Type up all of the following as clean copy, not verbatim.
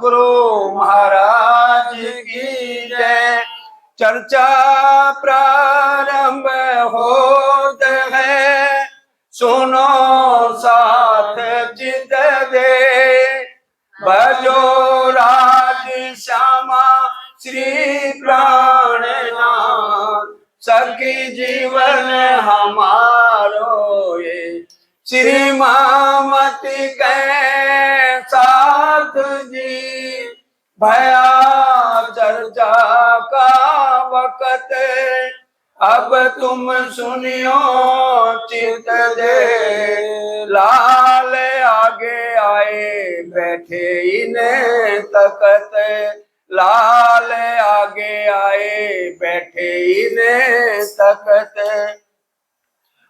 सतगुरु महाराज की जय। चर्चा प्रारंभ होत है, सुनो साथ चित दे। भजो राज श्यामा श्री प्राणनाथ, सखी जीवन हमारो ये। श्री मामती के साथ जी, भया चर्चा का वक्त। अब तुम सुनियो चित दे। लाल आगे आए बैठे इन्हें तकत, लाल आगे आए बैठे इन्हें तकत।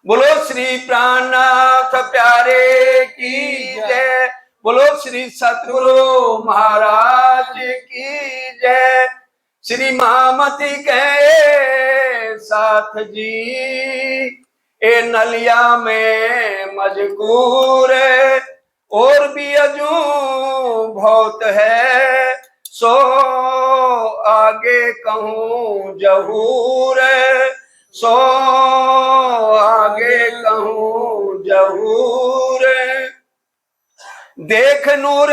बोलो श्री प्राणनाथ प्यारे की जय। बोलो श्री सतगुरु महाराज की जय। श्री मामती के साथ जी, ए नलिया में मजबूर और भी अजू बहुत है। सो आगे कहूँ जहूर, सो आगे कहूँ जहूर। देख नूर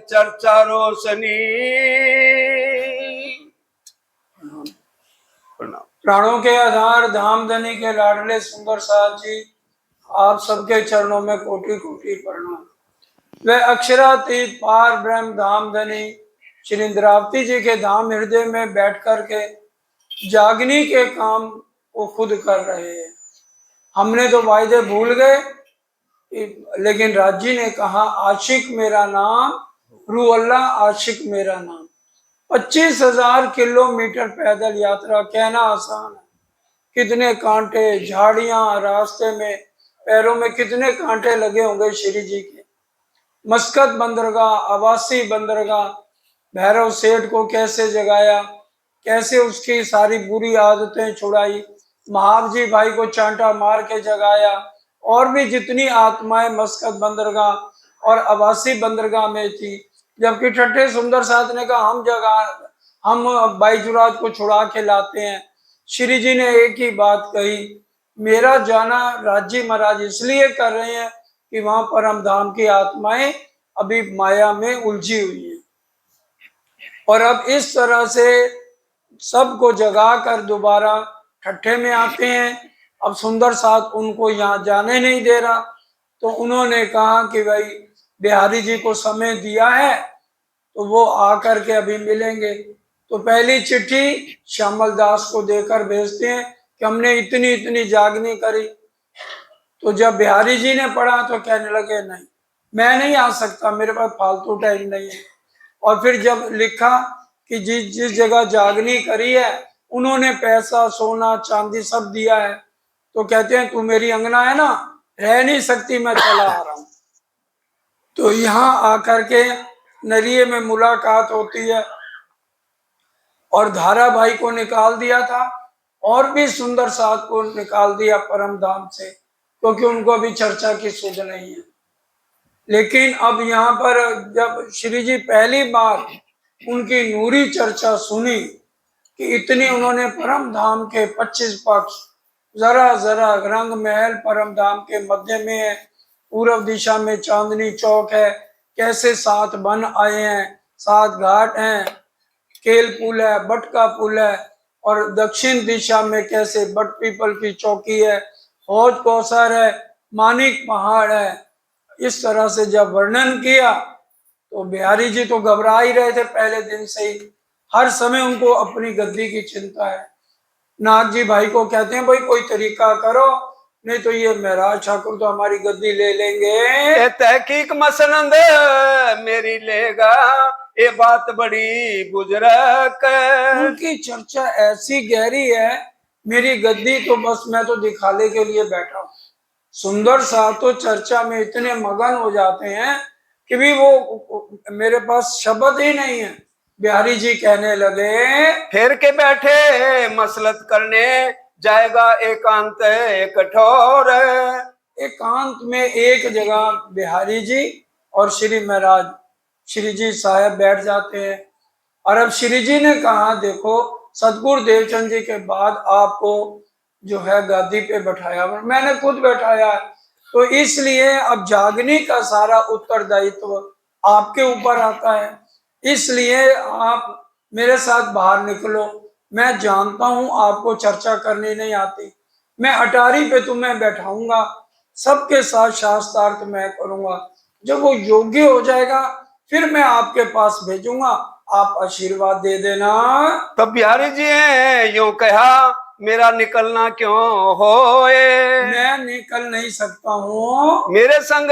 चर्चा रोशनी। प्राणों के आधार धामधनी के लाडले सुंदर साथ जी, आप सबके चरणों में कोटि कोटि प्रणाम। वे अक्षरातीत पार ब्रह्म धामधनी श्री इंद्रावती जी के धाम हृदय में बैठ कर के जागनी के काम को खुद कर रहे हैं। हमने तो वायदे भूल गए, लेकिन राजी ने कहा आशिक मेरा नाम, रू अल्लाह आशिक मेरा नाम। 25,000 किलोमीटर पैदल यात्रा, कहना आसान है। कितने कांटे, झाड़ियां रास्ते में, पैरों में कितने कांटे लगे होंगे श्री जी के। मस्कत बंदरगाह, आवासी बंदरगाह, भैरव सेठ को कैसे जगाया, कैसे उसकी सारी बुरी आदतें छुड़ाई, महाव जी भाई को चांटा मार के जगाया, और भी जितनी आत्माएं मस्कत बंदरगाह और आवासी बंदरगाह में थी। जबकि ठट्ठे सुंदर साथ ने कहा हम बाईजुरात को छुड़ा के लाते हैं। श्री जी ने एक ही बात कही, मेरा जाना राजी महाराज इसलिए कर रहे हैं कि वहां परम धाम की आत्माएं अभी माया में उलझी हुई है। और अब इस तरह से सबको जगा कर दोबारा ठट्ठे में आते हैं। अब सुंदर साथ उनको यहाँ जाने नहीं दे रहा, तो उन्होंने कहा कि भाई बिहारी जी को समय दिया है तो वो आकर के अभी मिलेंगे। तो पहली चिट्ठी श्यामल दास को देकर भेजते हैं कि हमने इतनी इतनी जागनी करी। तो जब बिहारी जी ने पढ़ा तो कहने लगे नहीं, मैं नहीं आ सकता, मेरे पास फालतू टाइम नहीं है। और फिर जब लिखा कि जिस जगह जागनी करी है उन्होंने पैसा सोना चांदी सब दिया है, तो कहते हैं तू मेरी अंगना है ना, रह नहीं सकती, मैं चला आ रहा हूं। तो यहाँ आकर के नरिये में मुलाकात होती है और धारा भाई को निकाल दिया था और भी सुंदर साथ को निकाल दिया परम धाम से, क्योंकि उनको अभी चर्चा की सुध नहीं है। लेकिन अब यहाँ पर जब श्री जी पहली बार उनकी नूरी चर्चा सुनी कि इतनी उन्होंने परम धाम के 25 पक्ष, जरा जरा रंग महल परम धाम के मध्य में है, पूर्व दिशा में चांदनी चौक है, कैसे 7 वन आए हैं, 7 घाट हैं, केल पुल है, बटका पुल है, और दक्षिण दिशा में कैसे बट पीपल की चौकी है, हौज कौसर है, मानिक पहाड़ है। इस तरह से जब वर्णन किया तो बिहारी जी तो घबरा ही रहे थे पहले दिन से ही। हर समय उनको अपनी गद्दी की चिंता है। नाथ जी भाई को कहते हैं भाई कोई तरीका करो, नहीं तो ये महराज ठाकुर तो हमारी गद्दी ले लेंगे। तहकीक मसनंद मेरी लेगा, ये बात बड़ी बुजुर्ग। उनकी चर्चा ऐसी गहरी है, मेरी गद्दी तो बस मैं तो दिखाने के लिए बैठा हूँ। सुंदर सा तो चर्चा में इतने मगन हो जाते हैं कि भी वो मेरे पास शब्द ही नहीं है। बिहारी जी कहने लगे फिर के बैठे मसलत करने, जाएगा एकांत एक ठोर। एकांत में एक जगह बिहारी जी और श्री महाराज श्री जी साहब बैठ जाते हैं। और अब श्री जी ने कहा, देखो सतगुरु देवचंद जी के बाद आपको जो है गादी पे बैठाया, मैंने खुद बैठाया है, तो इसलिए अब जागने का सारा उत्तरदायित्व आपके ऊपर आता है। इसलिए आप मेरे साथ बाहर निकलो। मैं जानता हूं आपको चर्चा करनी नहीं आती, मैं अटारी पे तुम्हें बैठाऊंगा, सबके साथ शास्त्रार्थ मैं करूंगा। जब वो योग्य हो जाएगा फिर मैं आपके पास भेजूंगा, आप आशीर्वाद दे देना। तब बिहारी जी ने यूं कहा, मेरा निकलना क्यों होए, मैं निकल नहीं सकता हूँ। मेरे संग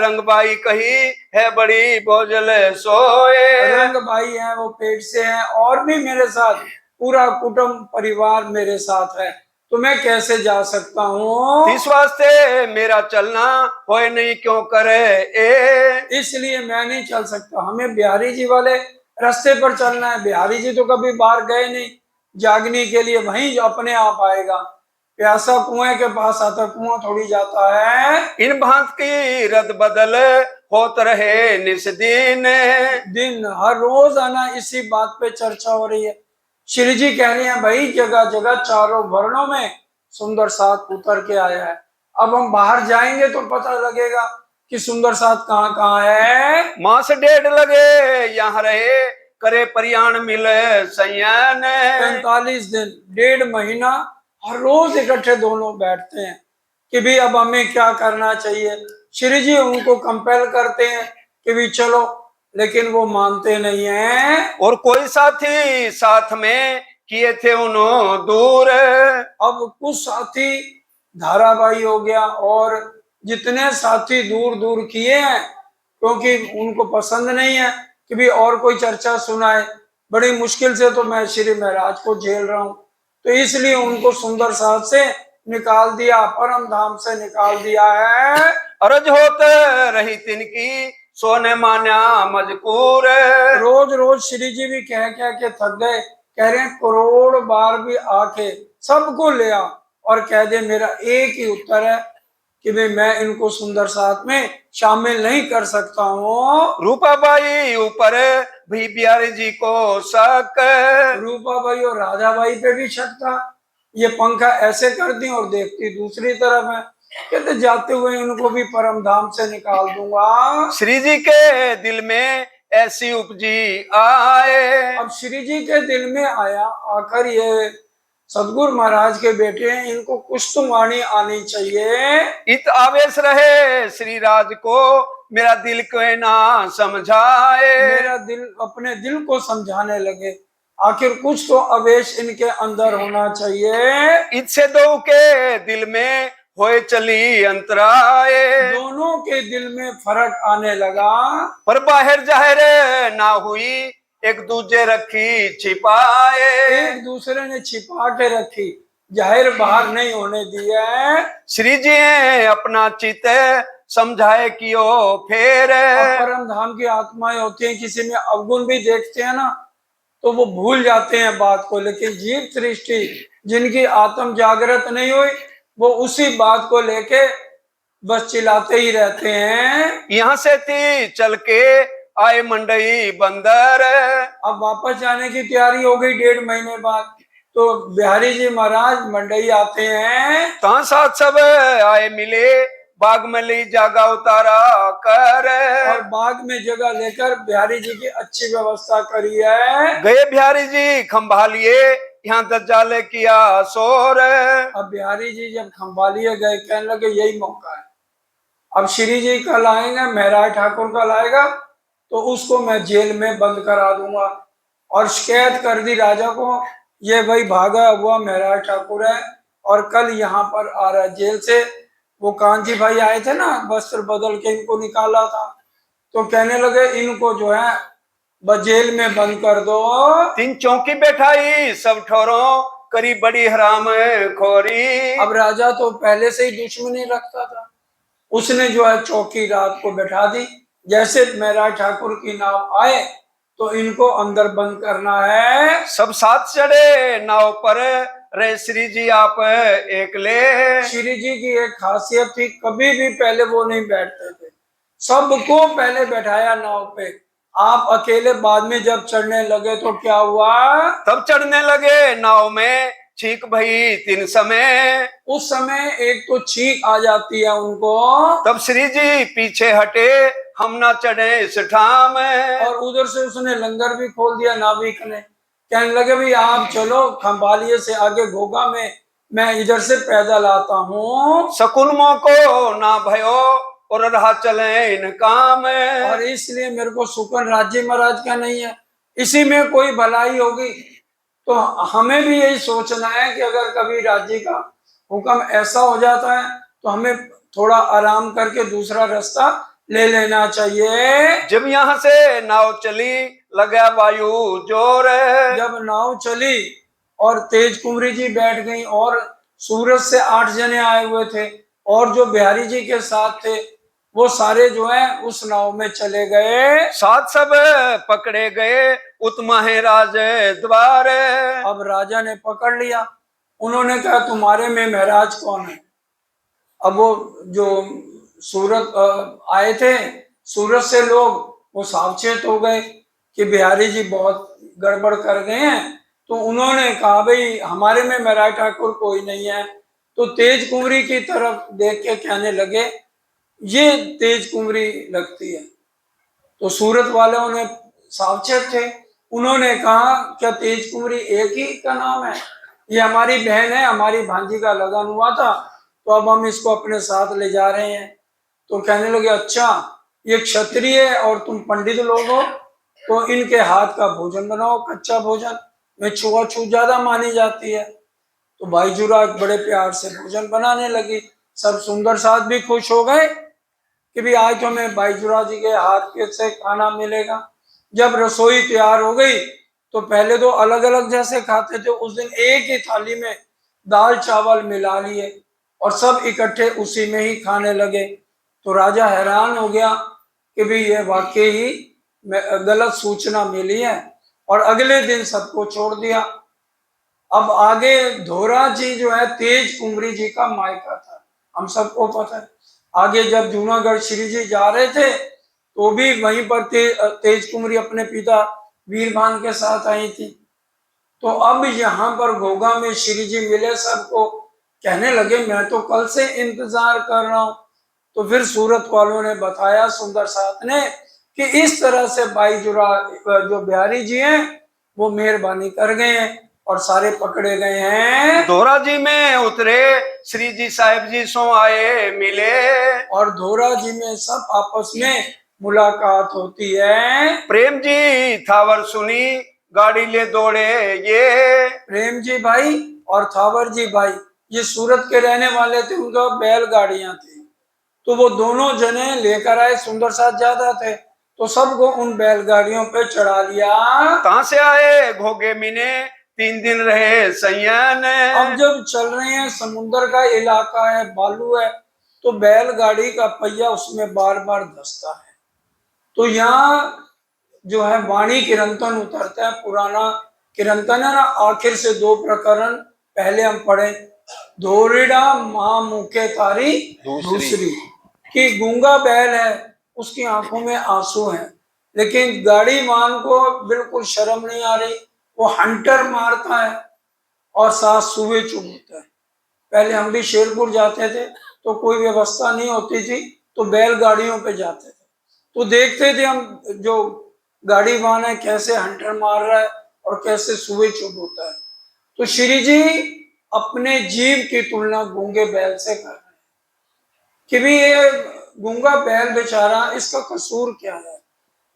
रंगबाई कही है बड़ी बोझल सोए। रंग भाई है, वो पेट से है, और भी मेरे साथ पूरा कुटुंब परिवार मेरे साथ है, तो मैं कैसे जा सकता हूँ। इस वास्ते मेरा चलना होए नहीं क्यों करे ए, इसलिए मैं नहीं चल सकता, हमें बिहारी जी वाले रास्ते पर चलना है। बिहारी जी तो कभी बाहर गए नहीं जागने के लिए, वहीं अपने आप आएगा। प्यासा कुएं के पास आता, कुआं थोड़ी जाता है। इन भांत की रद बदल होत रहे निस दिन, दिन हर रोज आना इसी बात पे चर्चा हो रही है। श्री जी कह रहे हैं, भाई जगह जगह चारों वर्णों में सुंदर साथ उतर के आया है। अब हम बाहर जाएंगे तो पता लगेगा कि सुंदर साथ कहाँ कहाँ है। मास डेढ़ लगे यहाँ रहे, करे परियाण मिले सैयन। 45 दिन 1.5 महीना हर रोज इकट्ठे दोनों बैठते हैं कि भी अब हमें क्या करना चाहिए। श्री जी उनको कंपेल करते हैं कि भी चलो, लेकिन वो मानते नहीं हैं। और कोई साथी साथ में किए थे उन्हों दूर, अब कुछ साथी धारावाही हो गया, और जितने साथी दूर दूर किए हैं, क्योंकि उनको पसंद नहीं है कि भी और कोई चर्चा सुनाए। बड़ी मुश्किल से तो मैं श्री महाराज को झेल रहा हूँ, तो इसलिए उनको सुंदर साथ से निकाल दिया, परम धाम से निकाल दिया है। अरज होत रही तिनकी सोने मान्या मजकूर। रोज रोज श्री जी भी कह के थक गए, कह रहे हैं करोड़ बार भी आके सबको ले आ और कह दे, मेरा एक ही उत्तर है कि भाई मैं इनको सुंदर साथ में शामिल नहीं कर सकता हूँ। रूपाबाई ऊपर भी बिहारी जी को शक, रूपाबाई और राधाबाई पे भी शक था। ये पंखा ऐसे करती और देखती दूसरी तरफ है, कहते जाते हुए इनको भी परम धाम से निकाल दूंगा। श्री जी के दिल में ऐसी उपजी आए, अब श्री जी के दिल में आया, आखिर ये सतगुरु महाराज के बेटे हैं, इनको कुछ तो वाणी आनी चाहिए। इत आवेश रहे श्री राज को मेरा दिल क्यों ना समझाए। मेरा दिल अपने दिल को समझाने लगे, आखिर कुछ तो आवेश इनके अंदर होना चाहिए। इससे दो के दिल में होए चली अंतराए, दोनों के दिल में फर्क आने लगा, पर बाहर जाहिर ना हुई एक दूजे रखी छिपाए। एक दूसरे ने छिपा के रखी, जाहिर बाहर नहीं होने दिया। श्री जी अपना चित समझाए कियो फेर, परम धाम की आत्माएं होती हैं, किसी में अवगुण भी देखते हैं ना तो वो भूल जाते हैं बात को, लेकिन जीव सृष्टि जिनकी आत्म जागृत नहीं हुई वो उसी बात को लेके बस चिल्लाते ही रहते हैं। यहाँ से थी चल के आए मंडई बंदर, अब वापस जाने की तैयारी हो गई 1.5 महीने बाद, तो बिहारी जी महाराज मंडई आते हैं। ता साथ सब आए मिले, बाग में ली जागा उतारा कर, और बाग में जगह लेकर बिहारी जी की अच्छी व्यवस्था करी है। गए बिहारी जी खंभा लिए, यहाँ दज्जाले किया शोर। अब बिहारी जी जब खंभालिए गए, कहने लगे यही मौका है, अब श्री जी कल आएंगे, महराज ठाकुर कल आएगा तो उसको मैं जेल में बंद करा दूंगा। और शिकायत कर दी राजा को, ये वही भागा हुआ महराज ठाकुर है और कल यहाँ पर आ रहा है जेल से। वो कांची भाई आए थे ना, वस्त्र बदल के इनको निकाला था, तो कहने लगे इनको जो है जेल में बंद कर दो। 3 चौकी बैठाई सब ठोरों, करी बड़ी हराम खोरी। अब राजा तो पहले से ही दुश्मनी रखता था, उसने जो है चौकी रात को बैठा दी, जैसे महराज ठाकुर की नाव आए तो इनको अंदर बंद करना है। सब साथ चढ़े नाव पर, रे श्री जी आप एकले। श्री जी की एक खासियत थी, कभी भी पहले वो नहीं बैठते थे, सबको पहले बैठाया नाव पे, आप अकेले बाद में जब चढ़ने लगे तो क्या हुआ? तब चढ़ने लगे नाव में, छींक भई तीन समय। उस समय एक तो छींक आ जाती है उनको, तब श्री जी पीछे हटे, हम ना चढ़े इस ठाम। और उधर से उसने लंगर भी खोल दिया नाविक ने। कहने लगे भाई आप चलो खंबालिये से आगे घोगा में, मैं इधर से पैदल आता हूँ। सकुन को ना भयो और रहा चले इन काम। और इसलिए मेरे को सुकन राज्य महाराज का नहीं है, इसी में कोई भलाई होगी। तो हमें भी यही सोचना है कि अगर कभी राज्य का हुक्म ऐसा हो जाता है तो हमें थोड़ा आराम करके दूसरा रास्ता ले लेना चाहिए। जब यहाँ से नाव चली लगा वायु जोर। जब नाव चली और तेज कुंवरी जी बैठ गई और सूरत से 8 जने आए हुए थे और जो बिहारी जी के साथ थे वो सारे जो है उस नाव में चले गए। साथ सब पकड़े गए उत्तम है राज द्वार। अब राजा ने पकड़ लिया, उन्होंने कहा तुम्हारे में महाराज कौन है? अब वो जो सूरत आए थे, सूरत से लोग वो सावचेत हो गए कि बिहारी जी बहुत गड़बड़ कर गए हैं। तो उन्होंने कहा भाई हमारे में महाराज ठाकुर कोई नहीं है। तो तेज कुंवरी की तरफ देख के कहने लगे ये तेज कुंवरी लगती है। तो सूरत वालों ने सावचेत थे, उन्होंने कहा क्या तेज कुंवरी एक ही का नाम है? ये हमारी बहन है, हमारी भांजी का लगन हुआ था, तो अब हम इसको अपने साथ ले जा रहे हैं। तो कहने लगे अच्छा ये क्षत्रिय है और तुम पंडित लोग हो, तो इनके हाथ का भोजन बनाओ, कच्चा भोजन में छुआछूत ज्यादा मानी जाती है। तो भाई जुरा बड़े प्यार से भोजन बनाने लगी। सब सुंदर साथ भी खुश हो गए कि भी आज तो हमें बाईजुरा जी के हाथ के से खाना मिलेगा। जब रसोई तैयार हो गई तो पहले तो अलग अलग जैसे खाते थे, उस दिन एक ही थाली में दाल चावल मिला लिए और सब इकट्ठे उसी में ही खाने लगे। तो राजा हैरान हो गया कि भी ये वाकई ही गलत सूचना मिली है और अगले दिन सबको छोड़ दिया। अब आगे धोरा जी जो है तेज कुंवरी जी का मायका था, हम सबको पता है। आगे जब जूनागढ़ श्री जी जा रहे थे तो भी वहीं पर तेज कुंवरी अपने पिता वीरभान के साथ आई थी। तो अब यहाँ पर घोगा में श्री जी मिले, सबको कहने लगे मैं तो कल से इंतजार कर रहा हूँ। तो फिर सूरत वालों ने बताया सुंदर साथ ने कि इस तरह से बाईजुरा जो बिहारी जी हैं वो मेहरबानी कर गए हैं और सारे पकड़े गए हैं। धोरा जी में उतरे श्री जी साहिब जी सो आए मिले। और धोरा जी में सब आपस में मुलाकात होती है। प्रेम जी थावर सुनी गाड़ी ले दौड़े ये। प्रेम जी भाई और थावर जी भाई ये सूरत के रहने वाले थे, उनका बैलगाड़ियां थी, तो वो दोनों जने लेकर आए। सुंदर साथ ज्यादा थे तो सबको उन बैलगाड़ियों पे चढ़ा लिया। कहां से आए घोगे मिने 3 दिन रहे सैयन। अब जब चल रहे हैं, समुद्र का इलाका है, बालू है, तो बैलगाड़ी का पहिया उसमें बार बार धंसता है। तो यहाँ जो है वाणी किरंतन उतरता है, पुराना किरंतन है ना, आखिर से 2 प्रकरण पहले हम पढ़े। धोरिडा मां मुखे तारी दूसरी कि गूंगा बैल है, उसकी आंखों में आंसू हैं, लेकिन गाड़ी मान को बिल्कुल शर्म नहीं आ रही, वो हंटर मारता है और साथ सुए चुभता है। पहले हम भी शेरपुर जाते थे तो कोई व्यवस्था नहीं होती थी, तो बैलगाड़ियों पे जाते थे, तो देखते थे हम जो गाड़ी वाहन है कैसे हंटर मार रहा है और कैसे सुए चुभ होता है। तो श्री जी अपने जीव की तुलना गूंगे बैल से कर रहे हैं कि भी ये गूंगा बैल बेचारा, इसका कसूर क्या है,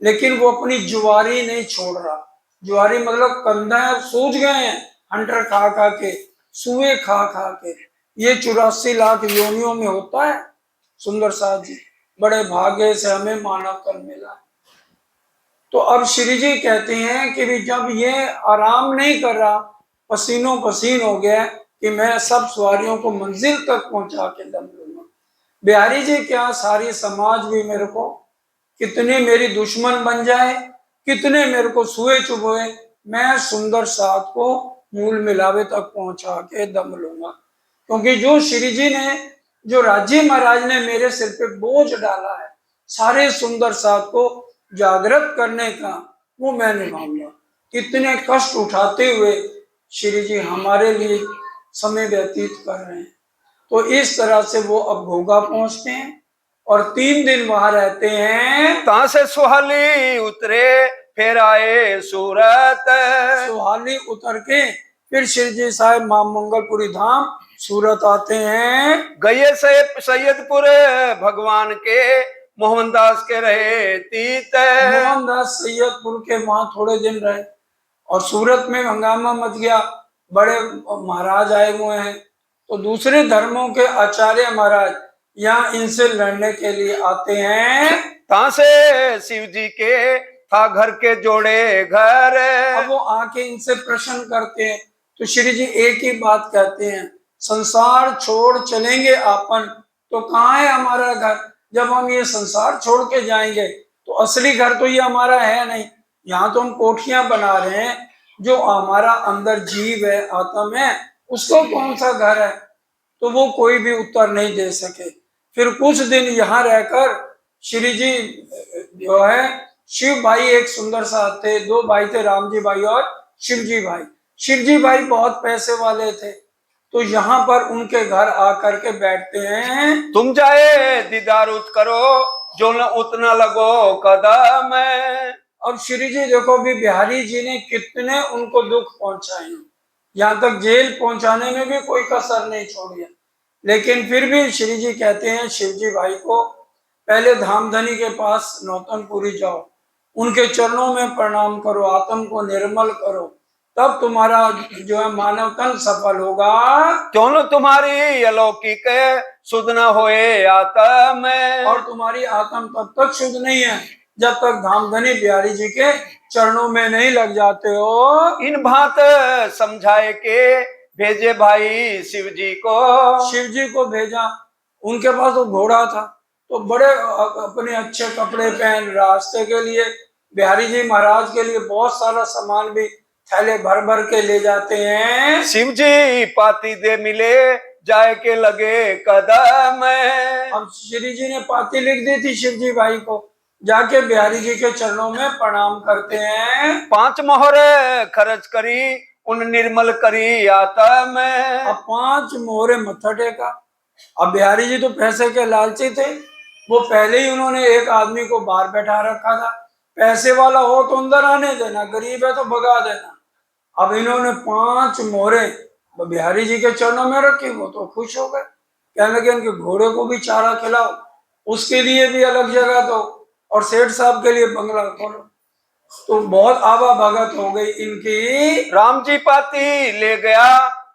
लेकिन वो अपनी जुआरी नहीं छोड़ रहा। जुआरी मतलब कंधा सूझ गए हैं हंटर खा खा के, सुए खा खा के। ये 84 लाख योनियों में होता है। सुंदर साथ जी बड़े भाग्य से हमें मानव तन मिला। तो अब श्री जी कहते हैं कि भी जब ये आराम नहीं कर रहा, पसीनों पसीन हो गया कि मैं सब सवारियों को मंजिल तक पहुंचा के दम लूंगा। बिहारी जी क्या सारी समाज भी मेरे को कितने मेरी दुश्मन बन जाए, कितने मेरे को सुए चुभोए, मैं सुंदर साथ को मूल मिलावे तक पहुंचा के दम लूंगा। क्योंकि जो श्री जी ने, जो राजी महाराज ने मेरे सिर पे बोझ डाला है, सारे सुंदर साथ को जागृत करने का वो मैं निभाऊंगा। कितने कष्ट उठाते हुए श्री जी हमारे लिए समय व्यतीत कर रहे हैं। तो इस तरह से वो अब घोगा पहुंचते हैं और 3 दिन वहां रहते हैं। ता से सुहाली उतरे फिर आए सूरत। सुहाली उतर के फिर श्री जी साहब मां मंगलपुरी धाम सूरत आते हैं। गए से सैयदपुर भगवान के मोहनदास के रहे तीत। मोहनदास सैयदपुर के वहां थोड़े दिन रहे और सूरत में हंगामा मच गया। बड़े महाराज आए हुए हैं तो दूसरे धर्मों के आचार्य महाराज यहाँ इनसे लड़ने के लिए आते हैं। ता से शिव जी के था घर के जोड़े घर। अब वो आके इनसे प्रश्न करते हैं तो श्री जी एक ही बात कहते हैं, संसार छोड़ चलेंगे आपन तो कहाँ है हमारा घर। जब हम ये संसार छोड़ के जाएंगे तो असली घर तो ये हमारा है नहीं। यहाँ तो हम कोठियां बना रहे हैं, जो हमारा अंदर जीव है, आत्मा है, उसको कौन सा घर है। तो वो कोई भी उत्तर नहीं दे सके। फिर कुछ दिन यहाँ रहकर श्री जी जो है शिव भाई एक सुंदर सा थे, 2 भाई थे, राम जी भाई और शिव जी भाई। शिव जी भाई बहुत पैसे वाले थे तो यहाँ पर उनके घर आकर के बैठते हैं। तुम जाए दीदार उत करो जो न उतना लगो कदम। अब श्री जी देखो भी बिहारी जी ने कितने उनको दुख पहुंचाए, यहाँ तक जेल पहुंचाने में भी कोई कसर नहीं छोड़ी। लेकिन फिर भी श्री जी कहते हैं शिव जी भाई को, पहले धामधनी के पास नौतनपुरी जाओ, उनके चरणों में प्रणाम करो, आत्म को निर्मल करो, तब तुम्हारा जो है मानव तन सफल होगा। क्यों न तुम्हारी अलौकिक सुध न होए आत्म। और तुम्हारी आत्म तब तक शुद्ध नहीं है जब तक धामधनी बिहारी जी के चरणों में नहीं लग जाते हो। इन बात समझाए के भेजे भाई शिव जी को। शिव जी को भेजा, उनके पास तो घोड़ा था तो बड़े अपने अच्छे कपड़े पहन रास्ते के लिए बिहारी जी महाराज के लिए बहुत सारा सामान भी थैले भर भर के ले जाते हैं। शिव जी पाती दे मिले जाए के लगे कदम। अब श्री जी ने पाती लिख दी थी शिव जी भाई को, जाके बिहारी जी के चरणों में प्रणाम करते हैं। 5 मोहर खर्च करी उन निर्मल करी आत्म। अब 5 मोहरे मत्था टेका। अब बिहारी जी तो पैसे के लालची थे, वो पहले ही उन्होंने एक आदमी को बाहर बैठा रखा था, पैसे वाला हो तो अंदर आने देना, गरीब है तो भगा देना। अब इन्होंने 5 मोहरे बिहारी जी के चरणों में रखी, वो तो खुश हो गए, कहने लगे इनके घोड़े को भी चारा खिलाओ, उसके लिए भी अलग जगह दो और सेठ साहब के लिए बंगला खोलो। तो बहुत आवा भगत हो गई इनकी। राम जी पाती ले गया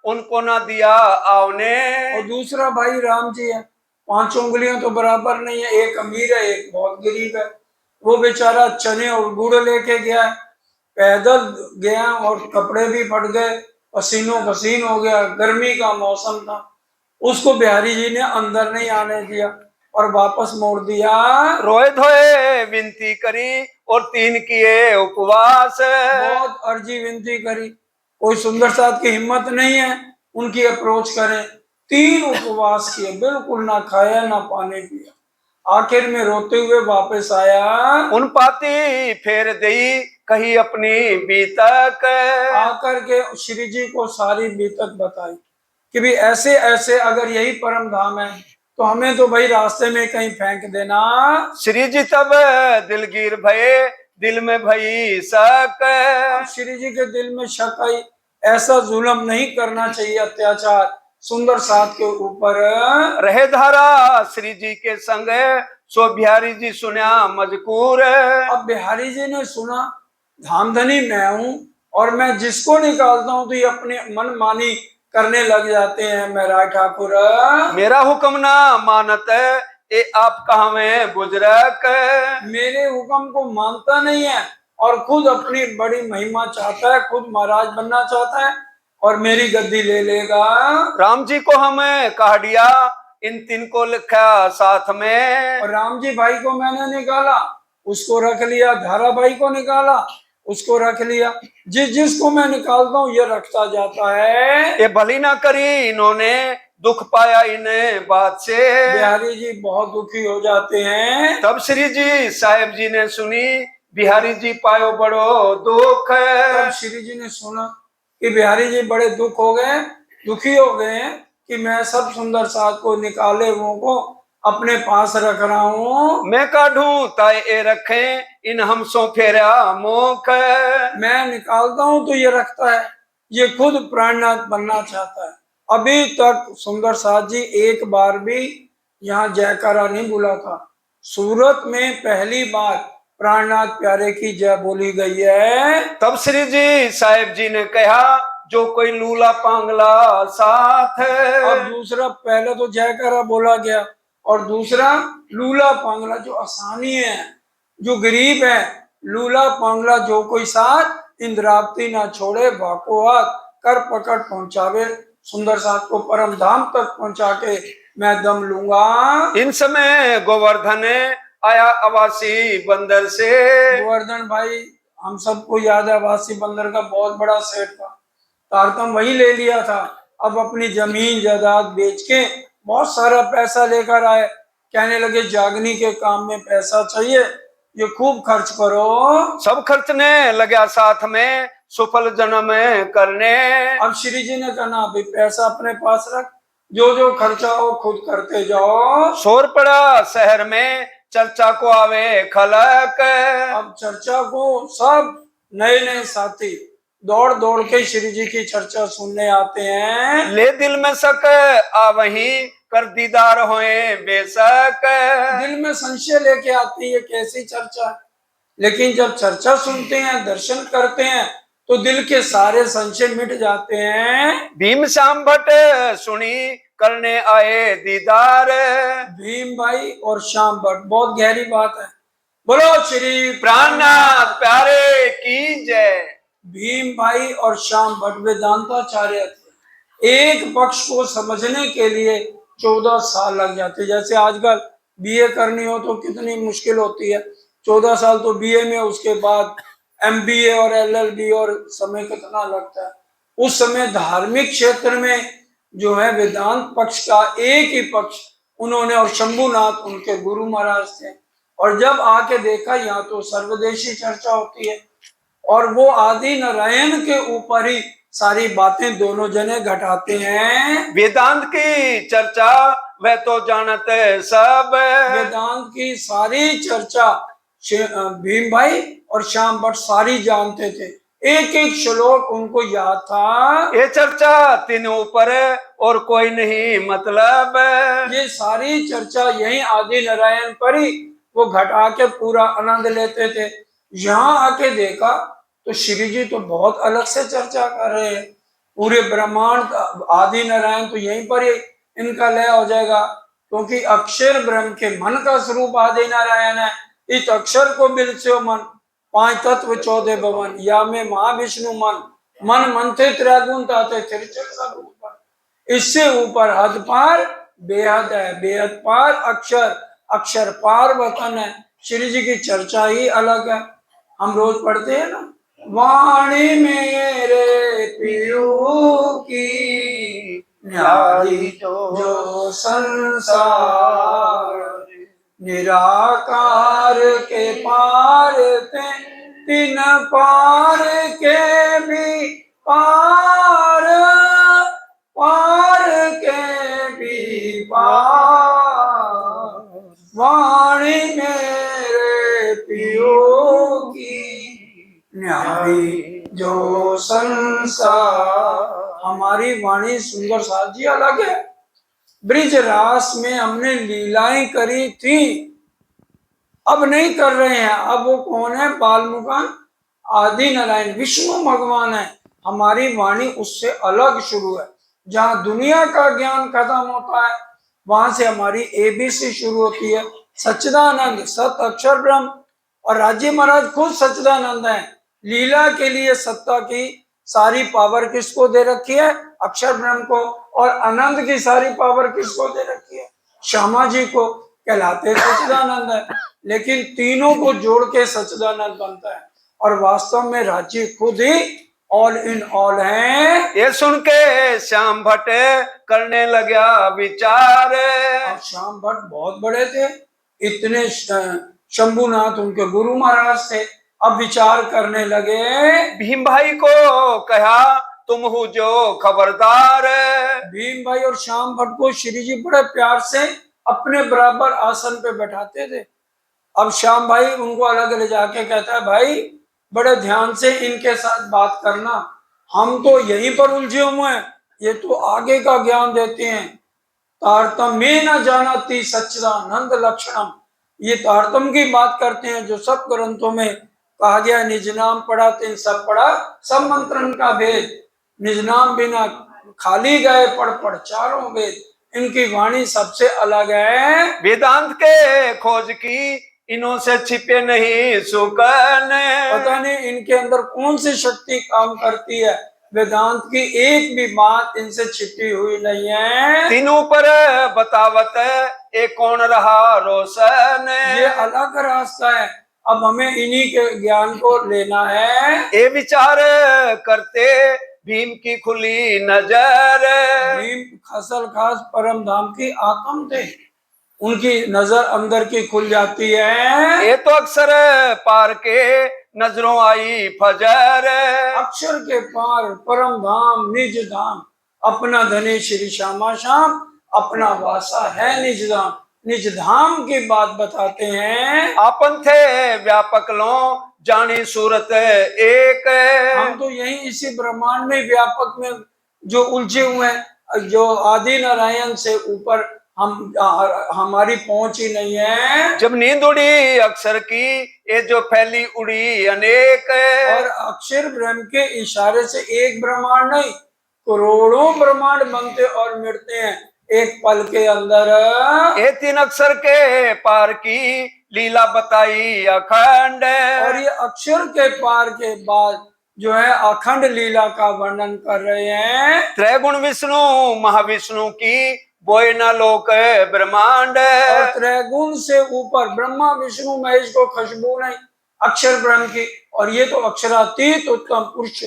उनको ना दिया आवने। और दूसरा भाई राम जी है, 5 उंगलियां तो बराबर नहीं है, एक अमीर है एक बहुत गरीब है। वो बेचारा चने और गुड़ लेके गया, पैदल गया और कपड़े भी फट गए, पसीनों पसीन हो गया, गर्मी का मौसम था। उसको बिहारी जी ने अंदर नहीं आने दिया और वापस मोड़ दिया। रोए धोए विनती करी और 3 किए उपवास। बहुत अर्जी विनती करी, कोई सुंदर साहब की हिम्मत नहीं है उनकी अप्रोच करें। 3 उपवास किए, बिल्कुल ना खाया ना पानी पिया, आखिर में रोते हुए वापस आया। उन पाती फेर दई कही अपनी बीतक। आकर के श्री जी को सारी बीतक बताई कि भी ऐसे ऐसे अगर यही परम धाम है तो हमें तो भाई रास्ते में कहीं फेंक देना। श्री जी तब दिलगीर भये दिल में भई शक। श्री जी के दिल में शक आई, ऐसा जुल्म नहीं करना चाहिए, अत्याचार सुंदर साथ के ऊपर। रहे धारा श्री जी के संग सो बिहारी जी सुना मजकूर। अब बिहारी जी ने सुना धामधनी मैं हूं और मैं जिसको निकालता हूं तो ये अपने मन मानी करने लग जाते हैं। मैं राय ठाकुर मेरा हुक्म ना मानत ए आप कहा में बुजरक। मेरे हुक्म को मानता नहीं है और खुद अपनी बड़ी महिमा चाहता है, खुद महाराज बनना चाहता है और मेरी गद्दी ले लेगा। राम जी को हमें कहा दिया इन 3 को लिखा साथ में। और राम जी भाई को मैंने निकाला, उसको रख लिया, धारा भाई को निकाला, उसको रख लिया, जिसको मैं निकालता हूँ ये रखता जाता है। ये भली ना करी इन्होंने दुख पाया इन बात से। बिहारी जी बहुत दुखी हो जाते हैं। तब श्री जी साहेब जी ने सुनी, बिहारी जी पायो बड़ो दुख। तब श्री जी ने सुना कि बिहारी जी बड़े दुखी हो गए हैं कि मैं सब सुंदर साथ को निकाले हुओं को अपने पास रख रहा हूँ। मैं काढूं ताए ए रखे, इन हमसों फेरा मोख। मैं निकालता हूँ तो ये रखता है, ये खुद प्राणनाथ बनना चाहता है। अभी तक सुंदर साथ जी एक बार भी यहाँ जयकारा नहीं बोला था। सूरत में पहली बार प्राणनाथ प्यारे की जय बोली गई है। तब श्री जी साहेब जी ने कहा, जो कोई लूला पांगला साथ। अब दूसरा, पहले तो जयकारा बोला गया और दूसरा लूला पांगला, जो आसानी है, जो गरीब है, लूला पांगला जो कोई साथ इंद्रावती ना छोड़े, भाको हाथ कर पकड़ पहुंचावे, सुंदर साथ को परम धाम तक पहुंचा के मैं दम लूंगा। इन समय गोवर्धन आया अवासी बंदर से। गोवर्धन भाई हम सबको याद है, अवासी बंदर का बहुत बड़ा सेठ था, तारतम वही ले लिया था। अब अपनी जमीन जायदाद बेच के बहुत सारा पैसा लेकर आए, कहने लगे जागनी के काम में पैसा चाहिए, ये खूब खर्च करो। सब खर्चने लगा साथ में, सुफल जन्म करने। अब श्री जी ने कहा भाई पैसा अपने पास रख, जो जो खर्चा हो खुद करते जाओ। शोर पड़ा शहर में, चर्चा को आवे खलक। अब चर्चा को सब नए नए साथी दौड़ दौड़ के श्री जी की चर्चा सुनने आते हैं। ले दिल में शक आ वही, कर दीदार होए बेशक। दिल में संशय लेके आती है कैसी चर्चा, लेकिन जब चर्चा सुनते हैं, दर्शन करते हैं, तो दिल के सारे संशय मिट जाते हैं। भीम श्याम भट्ट सुनी, करने आए दीदार। भीम भाई और श्याम भट्ट, बहुत गहरी बात है। बोलो श्री प्राणनाथ प्यारे की जय। भीम भाई और श्याम भट्ट वेदांताचार्य थे। एक पक्ष को समझने के लिए 14 साल लग जाते। जैसे आजकल बीए करनी हो तो कितनी मुश्किल होती है, 14 साल तो बीए में, उसके बाद एमबीए और एलएलबी, और समय कितना लगता है। उस समय धार्मिक क्षेत्र में जो है वेदांत पक्ष का एक ही पक्ष उन्होंने, और शंभुनाथ उनके गुरु महाराज थे। और जब आके देखा यहाँ तो सर्वदेशी चर्चा होती है, और वो आदि नारायण के ऊपर ही सारी बातें दोनों जने घटाते हैं। वेदांत की चर्चा वह तो जानते सब। वेदांत की सारी चर्चा भीम भाई और श्याम भट्ट सारी जानते थे, एक एक श्लोक उनको याद था। ये चर्चा तीनों ऊपर और कोई नहीं मतलब। ये सारी चर्चा यही आदि नारायण पर ही वो घटा के पूरा आनंद लेते थे। यहाँ आके देखा तो श्री जी तो बहुत अलग से चर्चा कर रहे हैं। पूरे ब्रह्मांड आदि नारायण तो यहीं पर ही इनका लय हो जाएगा, क्योंकि अक्षर ब्रह्म के मन का स्वरूप आदि नारायण है। इस अक्षर को मिल से मन, 5 तत्व 14 भवन, या में महाविष्णु मन, मन मंथे त्रैगुण ताते ऊपर। इससे ऊपर हद पार बेहद है, बेहद पार अक्षर, अक्षर पार वतन है। श्री जी की चर्चा ही अलग है। हम रोज पढ़ते हैं ना, वाणी मेरे पियू की न्यारी जो संसार, निराकार के पार थे, तीन पार के भी पार, पार के भी पार, वाणी मेरे पियो की न्यारी जो संसार। हमारी वाणी सुंदर साथ जी अलग है। ब्रिज रास में हमने लीलाएं करी थी, अब नहीं कर रहे हैं। अब वो कौन है? बालमुकान आदि नारायण विष्णु भगवान है। हमारी वाणी उससे अलग शुरू है। जहाँ दुनिया का ज्ञान खत्म होता है, वहां से हमारी एबीसी शुरू होती है। सच्चिदानंद सत अक्षर ब्रह्म, और राज्य महाराज खुद सच्चिदानंद है। लीला के लिए सत्ता की सारी पावर किसको दे रखी है? अक्षर ब्रह्म को। और आनंद की सारी पावर किसको दे रखी है? श्यामा जी को। कहलाते सच्चिदानंद है, लेकिन तीनों को जोड़ के सच्चिदानंद बनता है। और वास्तव में राज्य खुद ही ऑल इन ऑल हैं। ये सुन के श्याम भट्ट करने लगा विचार। अब श्याम भट्ट बहुत बड़े थे, इतने शंभुनाथ उनके गुरु महाराज थे। अब विचार करने लगे। भीम भाई को कहा तुम हो जो खबरदार। भीम भाई और श्याम भट्ट को श्री जी बड़े प्यार से अपने बराबर आसन पे बैठाते थे। अब श्याम भाई उनको अलग ले जाके कहता है, भाई बड़े ध्यान से इनके साथ बात करना, हम तो यहीं पर उलझे हुए हैं, ये तो आगे का ज्ञान देते हैं। तारतम्य न जानाति सच्चिदानंद लक्षणम, ये तारतम्य की बात करते हैं जो सब ग्रंथों में कहा गया। निज नाम पढ़ा तीन सब पढ़ा, सब मंत्रन का भेद, निज नाम बिना खाली गए पढ़ पढ़ चारों वेद, इनकी वाणी सबसे अलग है। वेदांत के खोज की इन्हों से छिपे नहीं सुकन। पता नहीं इनके अंदर कौन सी शक्ति काम करती है, वेदांत की एक भी बात इनसे छिपी हुई नहीं है। तीनों पर बतावत एक कौन रहा रोशन। ये अलग रास्ता है, अब हमें इन्हीं के ज्ञान को लेना है। ये विचार करते भीम की खुली नजर। भीम खसल खास परम धाम की आत्म थे, उनकी नजर अंदर की खुल जाती है। ये तो अक्सर पार के नजरों आई फजर। अक्षर के पार परम धाम निज धाम, अपना धनी श्री श्यामा श्याम, अपना वासा है निज धाम। निज धाम की बात बताते हैं। आपन थे व्यापक लो जानी सूरत एक। हम तो यही इसी ब्रह्मांड में व्यापक में जो उलझे हुए हैं, जो आदि नारायण से ऊपर हम हमारी पहुंच ही नहीं है। जब नींद उड़ी अक्षर की ये जो फैली उड़ी अनेक। और अक्षर ब्रह्म के इशारे से एक ब्रह्मांड नहीं, करोड़ों ब्रह्मांड बनते और मिटते हैं एक पल के अंदर। ये तीन अक्षर के पार की लीला बताई अखंड। और ये अक्षर के पार के बाद जो है अखंड लीला का वर्णन कर रहे हैं। त्रैगुण विष्णु महाविष्णु की बोए न लोक ब्रह्मांड। और त्रैगुण से ऊपर ब्रह्मा विष्णु महेश को खुशबू नहीं अक्षर ब्रह्म की, और ये तो अक्षरातीत उत्तम पुरुष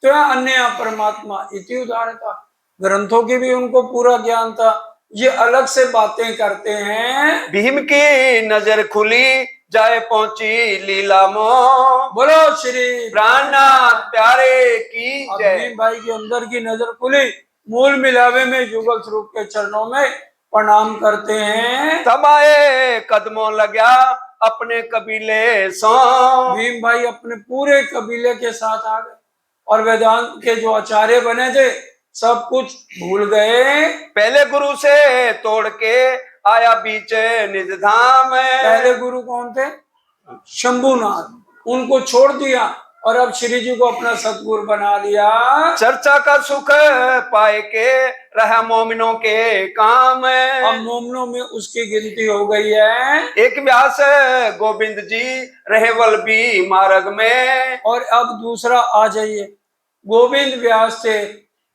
तो अन्य परमात्मा इति उदारता। ग्रंथों की भी उनको पूरा ज्ञान था, ये अलग से बातें करते हैं। भीम की नजर खुली जाए पहुंची लीला मो। बोलो श्री प्राणनाथ प्यारे की अब जय। भीम भाई के अंदर की नजर खुली, मूल मिलावे में युगल स्वरूप के चरणों में प्रणाम करते हैं। तब आए कदमों लगा अपने कबीले सो। भीम भाई अपने पूरे कबीले के साथ आ गए और वेदांत के जो आचार्य बने थे सब कुछ भूल गए। पहले गुरु से तोड़ के आया बीच निज धाम। पहले गुरु कौन थे? शंभुनाथ, उनको छोड़ दिया और अब श्री जी को अपना सतगुरु बना लिया। चर्चा का सुख पाए के रहा मोमिनों के काम। अब मोमनों में उसकी गिनती हो गई है। एक व्यास गोविंद जी रहे वल्लभी मार्ग में। और अब दूसरा आ जाइए, गोविंद व्यास थे,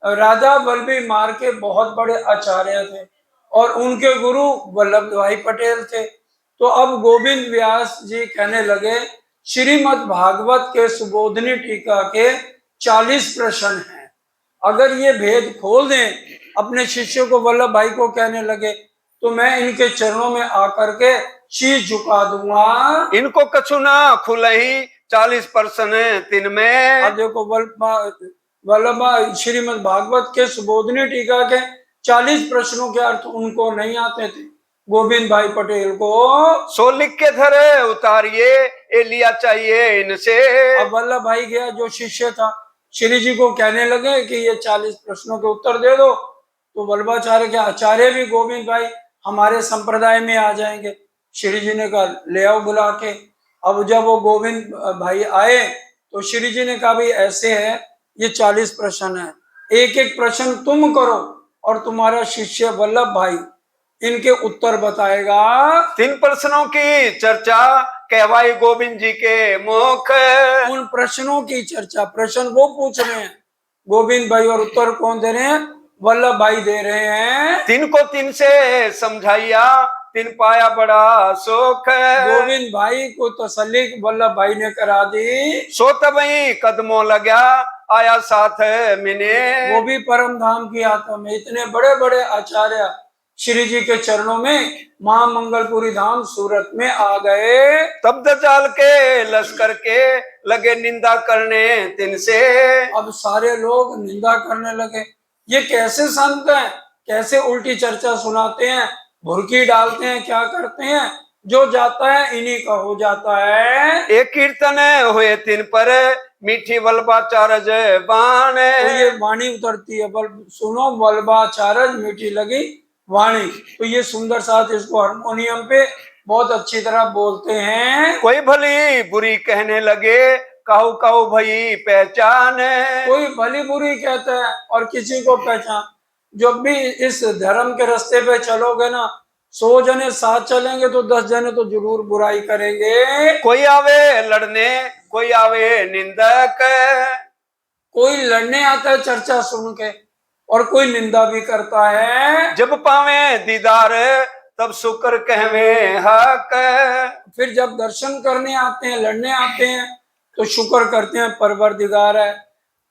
राधा वल्लभी मार्ग के बहुत बड़े आचार्य थे और उनके गुरु वल्लभ भाई पटेल थे। तो अब गोविंद व्यास जी कहने लगे श्रीमद् भागवत के सुबोधनी टीका के 40 प्रश्न हैं, अगर ये भेद खोल दें अपने शिष्यों को, वल्लभ भाई को कहने लगे, तो मैं इनके चरणों में आकर के शीश झुका दूंगा। इनको कछु ना खुलही 40 प्रश्न तिन में। अब देखो वल्लभ श्रीमद् भागवत के सुबोधनी टीका के 40 प्रश्नों के अर्थ उनको नहीं आते थे, गोविंद भाई पटेल को। सो लिख के धरे उतारिए ये लिया चाहिए इनसे। अब वल्लभ भाई गया जो शिष्य था, श्री जी को कहने लगे कि ये 40 प्रश्नों के उत्तर दे दो। तो वल्लभाचार्य के आचार्य भी गोविंद भाई हमारे संप्रदाय में आ जाएंगे। श्री जी ने कहा ले आओ बुला के। अब जब वो गोविंद भाई आए तो श्री जी ने कहा भाई ऐसे है, ये 40 प्रश्न है, एक एक प्रश्न तुम करो और तुम्हारा शिष्य वल्लभ भाई इनके उत्तर बताएगा। 3 प्रश्नों की चर्चा कहवाई गोविंद जी के मुख। उन प्रश्नों की चर्चा, प्रश्न वो पूछ रहे हैं गोविंद भाई और उत्तर कौन दे रहे हैं? वल्लभ भाई दे रहे हैं। 3 को 3 से समझाइया 3 पाया बड़ा सुख। गोविंद भाई को तसल्ली वल्लभ भाई ने करा दी। सो तबही कदमों लगा आया साथ मिने। वो भी परम धाम की आत्मा में इतने बड़े बड़े आचार्य श्री जी के चरणों में महामंगलपुरी धाम सूरत में आ गए। तब दजाल के लश्कर के लगे निंदा करने तिनसे। अब सारे लोग निंदा करने लगे, ये कैसे संत हैं, कैसे उल्टी चर्चा सुनाते हैं, भुरकी डालते हैं, क्या करते हैं, जो जाता है इन्हीं का हो जाता है। एक कीर्तन हुए तिन पर मीठी वल्बाचारज बाण। तो ये वाणी उतरती है, बल सुनो वल्बाचारज मीठी लगी वाणी। तो ये सुंदर साथ इसको हारमोनियम पे बहुत अच्छी तरह बोलते हैं। कोई भली बुरी कहने लगे काहू काहू भई पहचान। कोई भली बुरी कहता है और किसी को पहचान। जब भी इस धर्म के रास्ते पे चलोगे ना, 100 जने साथ चलेंगे तो 10 जने तो जरूर बुराई करेंगे। कोई आवे लड़ने कोई आवे निंदक। कोई लड़ने आता है चर्चा सुन के और कोई निंदा भी करता है। जब पावे दीदार तब शुक्र कहवे हक। फिर जब दर्शन करने आते हैं, लड़ने आते हैं, तो शुक्र करते हैं परवरदिगार है,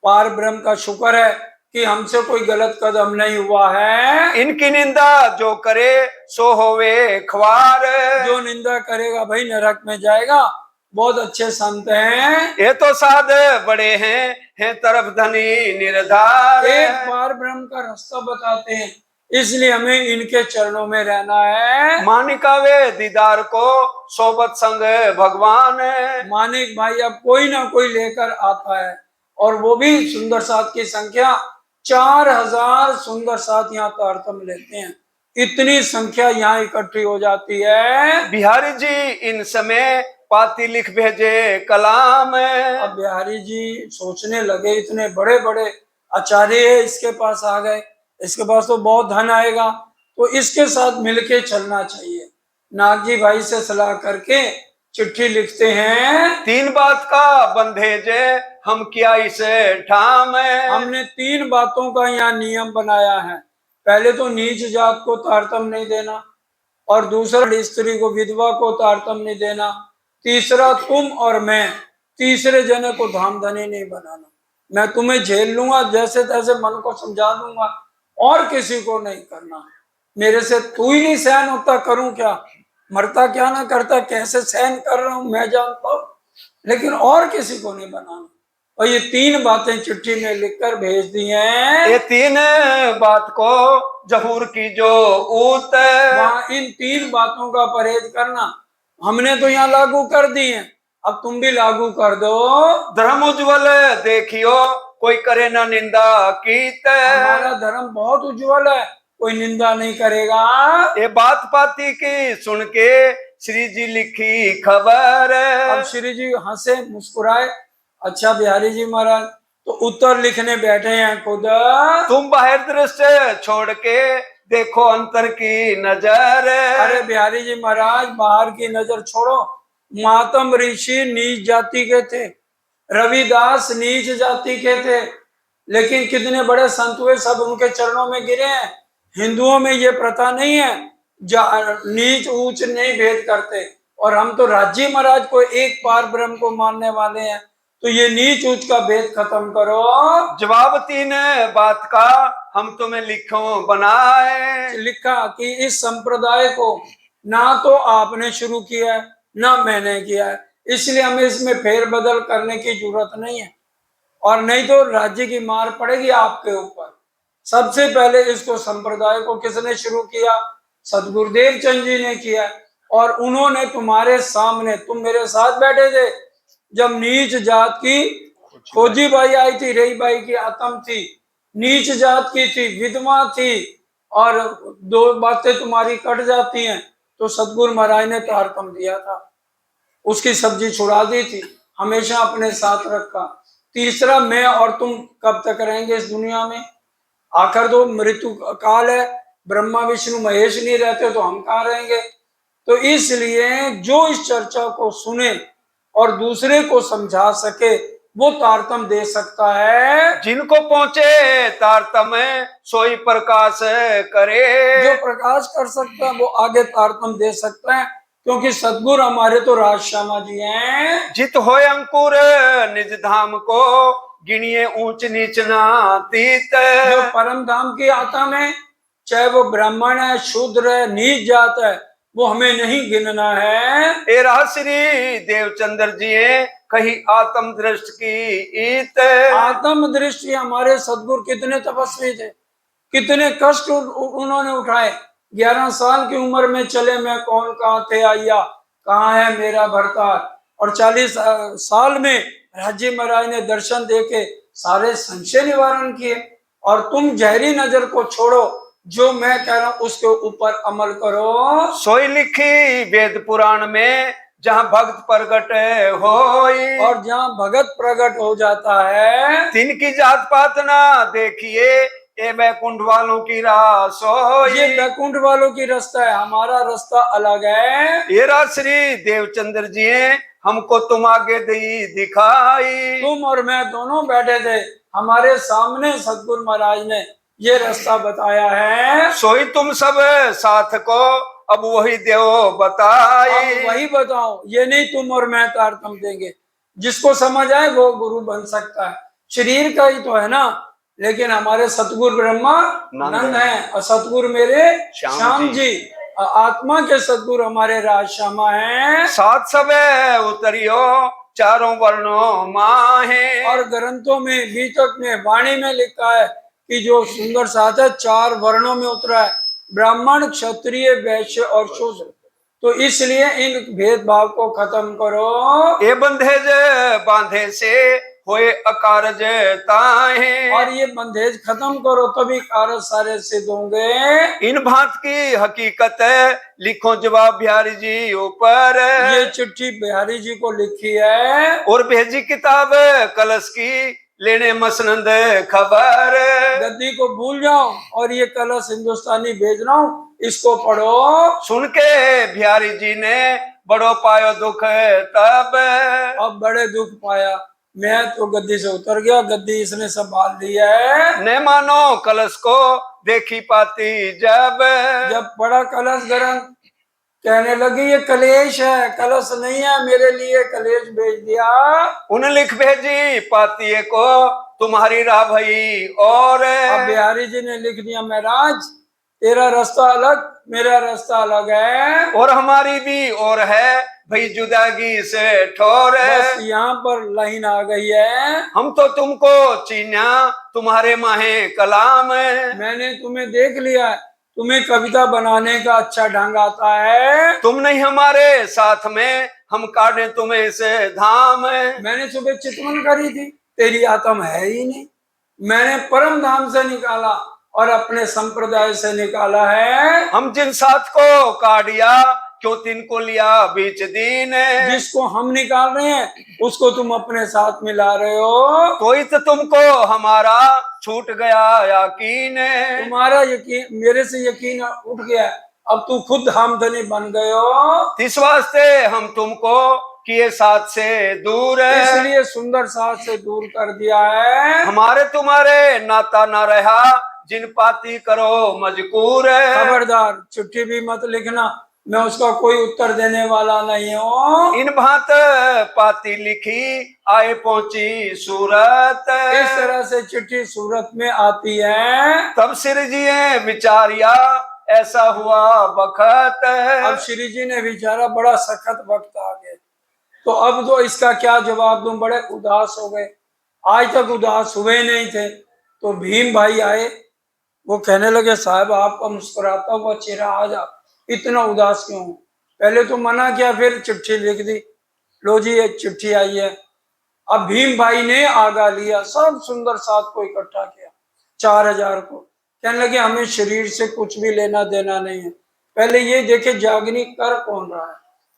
पार ब्रह्म का शुक्र है कि हमसे कोई गलत कदम नहीं हुआ है। इनकी निंदा जो करे सो होवे ख्वार। जो निंदा करेगा भाई नरक में जाएगा। बहुत अच्छे संत हैं। ये तो साध बड़े हैं तरफ धनी निर्धार। एक बार ब्रह्म का रास्ता बताते हैं, इसलिए हमें इनके चरणों में रहना है। मानिकावे दीदार को सोबत संग भगवान। मानिक भाई अब कोई ना कोई लेकर आता है, और वो भी सुंदर साथ की संख्या 4000 सुंदर साथ यहाँ तारतम लेते हैं। इतनी संख्या यहाँ इकट्ठी हो जाती है। बिहारी जी इन समय पाती लिख भेजे कलाम। अब बिहारी जी सोचने लगे, इतने बड़े बड़े आचार्य इसके पास आ गए, इसके पास तो बहुत धन आएगा, तो इसके साथ मिलके चलना चाहिए। नागजी भाई से सलाह करके चिट्ठी लिखते हैं। 3 बात का बंधे जे हम किया इसे ठाम। हमने 3 बातों का यहाँ नियम बनाया है। पहले तो नीच जात को तारतम नहीं देना, और दूसरा स्त्री को विधवा को तारतम नहीं देना, तीसरा तुम और मैं, तीसरे जने को धामधनी नहीं बनाना। मैं तुम्हें झेल लूंगा, जैसे तैसे मन को समझा दूंगा, और किसी को नहीं करना। मेरे से तू ही नहीं सहन होता, करूं क्या, मरता क्या ना करता, कैसे सहन कर रहा हूं मैं जानता हूं, लेकिन और किसी को नहीं बनाना। और ये 3 बातें चिट्ठी में लिखकर भेज दी हैं। ये 3 बात को जहूर की जो ऊत। वहां इन 3 बातों का परहेज करना हमने तो यहाँ लागू कर दी है, अब तुम भी लागू कर दो। धर्म उज्ज्वल देखियो कोई करे ना निंदा कीत। हमारा धर्म बहुत उज्जवल है, कोई निंदा नहीं करेगा। ये बात पाती की सुन के श्री जी लिखी खबर। अब श्री जी हंसे मुस्कुराए, अच्छा बिहारी जी महाराज तो उत्तर लिखने बैठे हैं खुद। तुम बाहर दृश्य छोड़ के देखो अंतर की नजर। अरे बिहारी जी महाराज बाहर की नजर छोड़ो। महात्म ऋषि नीच जाति के थे, रविदास नीच जाति के थे, लेकिन कितने बड़े संत हुए, सब उनके चरणों में गिरे हैं। हिंदुओं में ये प्रथा नहीं है, नीच ऊंच नहीं भेद करते, और हम तो राज्य महाराज को एक पार ब्रह्म को मानने वाले हैं, तो ये नीच ऊंच का भेद खत्म करो। जवाब 3 बात का हम तुम्हें लिखो बनाए। लिखा कि इस संप्रदाय को ना तो आपने शुरू किया है ना मैंने किया है, इसलिए हमें इसमें फेरबदल करने की जरूरत नहीं है, और नहीं तो राज्य की मार पड़ेगी आपके ऊपर। सबसे पहले इसको संप्रदाय को किसने शुरू किया? सदगुरुदेव चंद जी ने किया, और उन्होंने तुम्हारे सामने, तुम मेरे साथ बैठे थे जब नीच जात की खोजी बाई आई थी, रही बाई की आत्म थी, नीच जात की थी, विधवा थी, और 2 बातें तुम्हारी कट जाती हैं, तो सतगुरु महाराज ने तारतम दिया था, उसकी सब्जी छुड़ा दी थी, हमेशा अपने साथ रखा। तीसरा, मैं और तुम कब तक रहेंगे इस दुनिया में, आखिर तो मृत्यु काल है, ब्रह्मा विष्णु महेश नहीं रहते तो हम कहाँ रहेंगे। तो इसलिए जो इस चर्चा को सुने और दूसरे को समझा सके वो तारतम दे सकता है। जिनको पहुंचे तारतम सोई प्रकाश करे। जो प्रकाश कर सकता है वो आगे तारतम दे सकता है, क्योंकि सदगुरु हमारे तो राज श्यामा जी हैं। जित होय अंकुर निज धाम को गिनिए ऊंच नीच नातीत। जो परम धाम की आत्मा है, चाहे वो ब्राह्मण है, शूद्र है, नीच जात है, वो हमें नहीं गिनना है। एरा श्री देवचंद्र जी कही आत्म दृष्ट की ईत। आत्म दृष्टि हमारे सदगुरु कितने तपस्वी थे, कितने कष्ट उन्होंने उठाए। 11 साल की उम्र में चले, मैं कौन कहाँ थे आइया, कहाँ है मेरा भरतार। और 40 साल में राज्य महाराज ने दर्शन देके सारे संशय निवारण किए। और तुम जहरी नजर को छोड़ो, जो मैं कह रहा हूं उसके ऊपर अमल करो। सोई लिखी वेद पुराण में जहाँ भक्त प्रगट होई। और जहाँ भगत प्रकट हो जाता है, तिनकी जात पात ना देखिए, ये बैकुंठ वालों की राह सोई। ये बैकुंठ वालों की रास्ता है, हमारा रास्ता अलग है। ये श्री देवचंद्र जी हमको तुम आगे दी दिखाई। तुम और मैं दोनों बैठे थे, हमारे सामने सतगुरु महाराज ने ये रास्ता बताया है। सोई तुम सब साथ को अब वही देव बताई। अब वही बताओ, ये नहीं तुम और मैं तारतम देंगे। जिसको समझ आए वो गुरु बन सकता है। शरीर का ही तो है ना, लेकिन हमारे सतगुरु ब्रह्मा नंद है और सतगुरु मेरे श्याम जी। आत्मा के सतगुरु हमारे राज श्यामा है। सात सब उतरियो चारों वर्णों माहे। और ग्रंथों में, बीतक में, वाणी में लिखा है कि जो सुंदर साथ है 4 वर्णों में उतरा है, ब्राह्मण, क्षत्रिय, वैश्य और शूद्र। तो इसलिए इन भेदभाव को खत्म करो। ये बंधेज बांधे से होए अकारज ताहे। और ये बंधेज खत्म करो, तभी कार्य सारे सिद्ध होंगे। इन बात की हकीकत लिखो जवाब बिहारी जी ऊपर। ये चिट्ठी बिहारी जी को लिखी है और भेजी किताब कलश की लेने मसनंद खबर। गद्दी को भूल जाओ और ये कलश हिंदुस्तानी भेज रहा हूँ, इसको पढ़ो। सुन के बिहारी जी ने बड़ो पायो दुख तब। अब बड़े दुख पाया, मैं तो गद्दी से उतर गया, गद्दी इसने संभाल लिया है। न मानो कलश को देखी पाती जब बड़ा कलश गरम, कहने लगी ये कलेश है, कलश नहीं है, मेरे लिए कलेश भेज दिया। उन लिख भेजी पाती को तुम्हारी राह भई। और अब बिहारी जी ने लिख दिया, महाराज तेरा रास्ता अलग, मेरा रास्ता अलग है, और हमारी भी और है भाई जुदागी से ठोर। बस यहाँ पर लाइन आ गई है। हम तो तुमको चीन्या तुम्हारे माहे कलाम। मैंने तुम्हें देख लिया है, तुम्हें कविता बनाने का अच्छा ढंग आता है। तुम नहीं हमारे साथ में, हम काटे तुम्हें इसे धाम। मैंने सुबह चितवन करी थी, तेरी आत्म है ही नहीं। मैंने परम धाम से निकाला और अपने संप्रदाय से निकाला है। हम जिन साथ को काटिया क्यों तिनको लिया बीच दीन। जिसको हम निकाल रहे हैं उसको तुम अपने साथ मिला रहे हो। कोई तो तुमको हमारा छूट गया यकीन। तुम्हारा यकीन मेरे से यकीन उठ गया, अब तू खुद हमदनी बन गए हो। इस वास्ते हम तुमको किए साथ से दूर। इसलिए सुंदर साथ से दूर कर दिया है। हमारे तुम्हारे नाता ना रहा, जिन पाती करो मजकूर। खबरदार चिट्ठी भी मत लिखना, मैं उसका कोई उत्तर देने वाला नहीं हूँ। इन भांत पाती लिखी आए पहुंची सूरत। इस तरह से चिट्ठी सूरत में आती है। तब श्री जी विचारिया ऐसा हुआ बखत। अब श्री जी ने विचारा बड़ा सखत वक्त आ गया, तो अब तो इसका क्या जवाब दूं, बड़े उदास हो गए। आज तक उदास हुए नहीं थे। तो भीम भाई आए, वो कहने लगे साहब आपका मुस्कुराता हुआ चेहरा आज इतना उदास क्यों हो? पहले तो मना किया, फिर चिट्ठी लिख दी, लो जी ये चिट्ठी आई है। अब भीम भाई ने आगा लिया, सब सुंदर साथ को इकट्ठा किया, 4000 को। कहने लगे हमें शरीर से कुछ भी लेना देना नहीं है, पहले ये देखे जागनी कर कौन रहा है।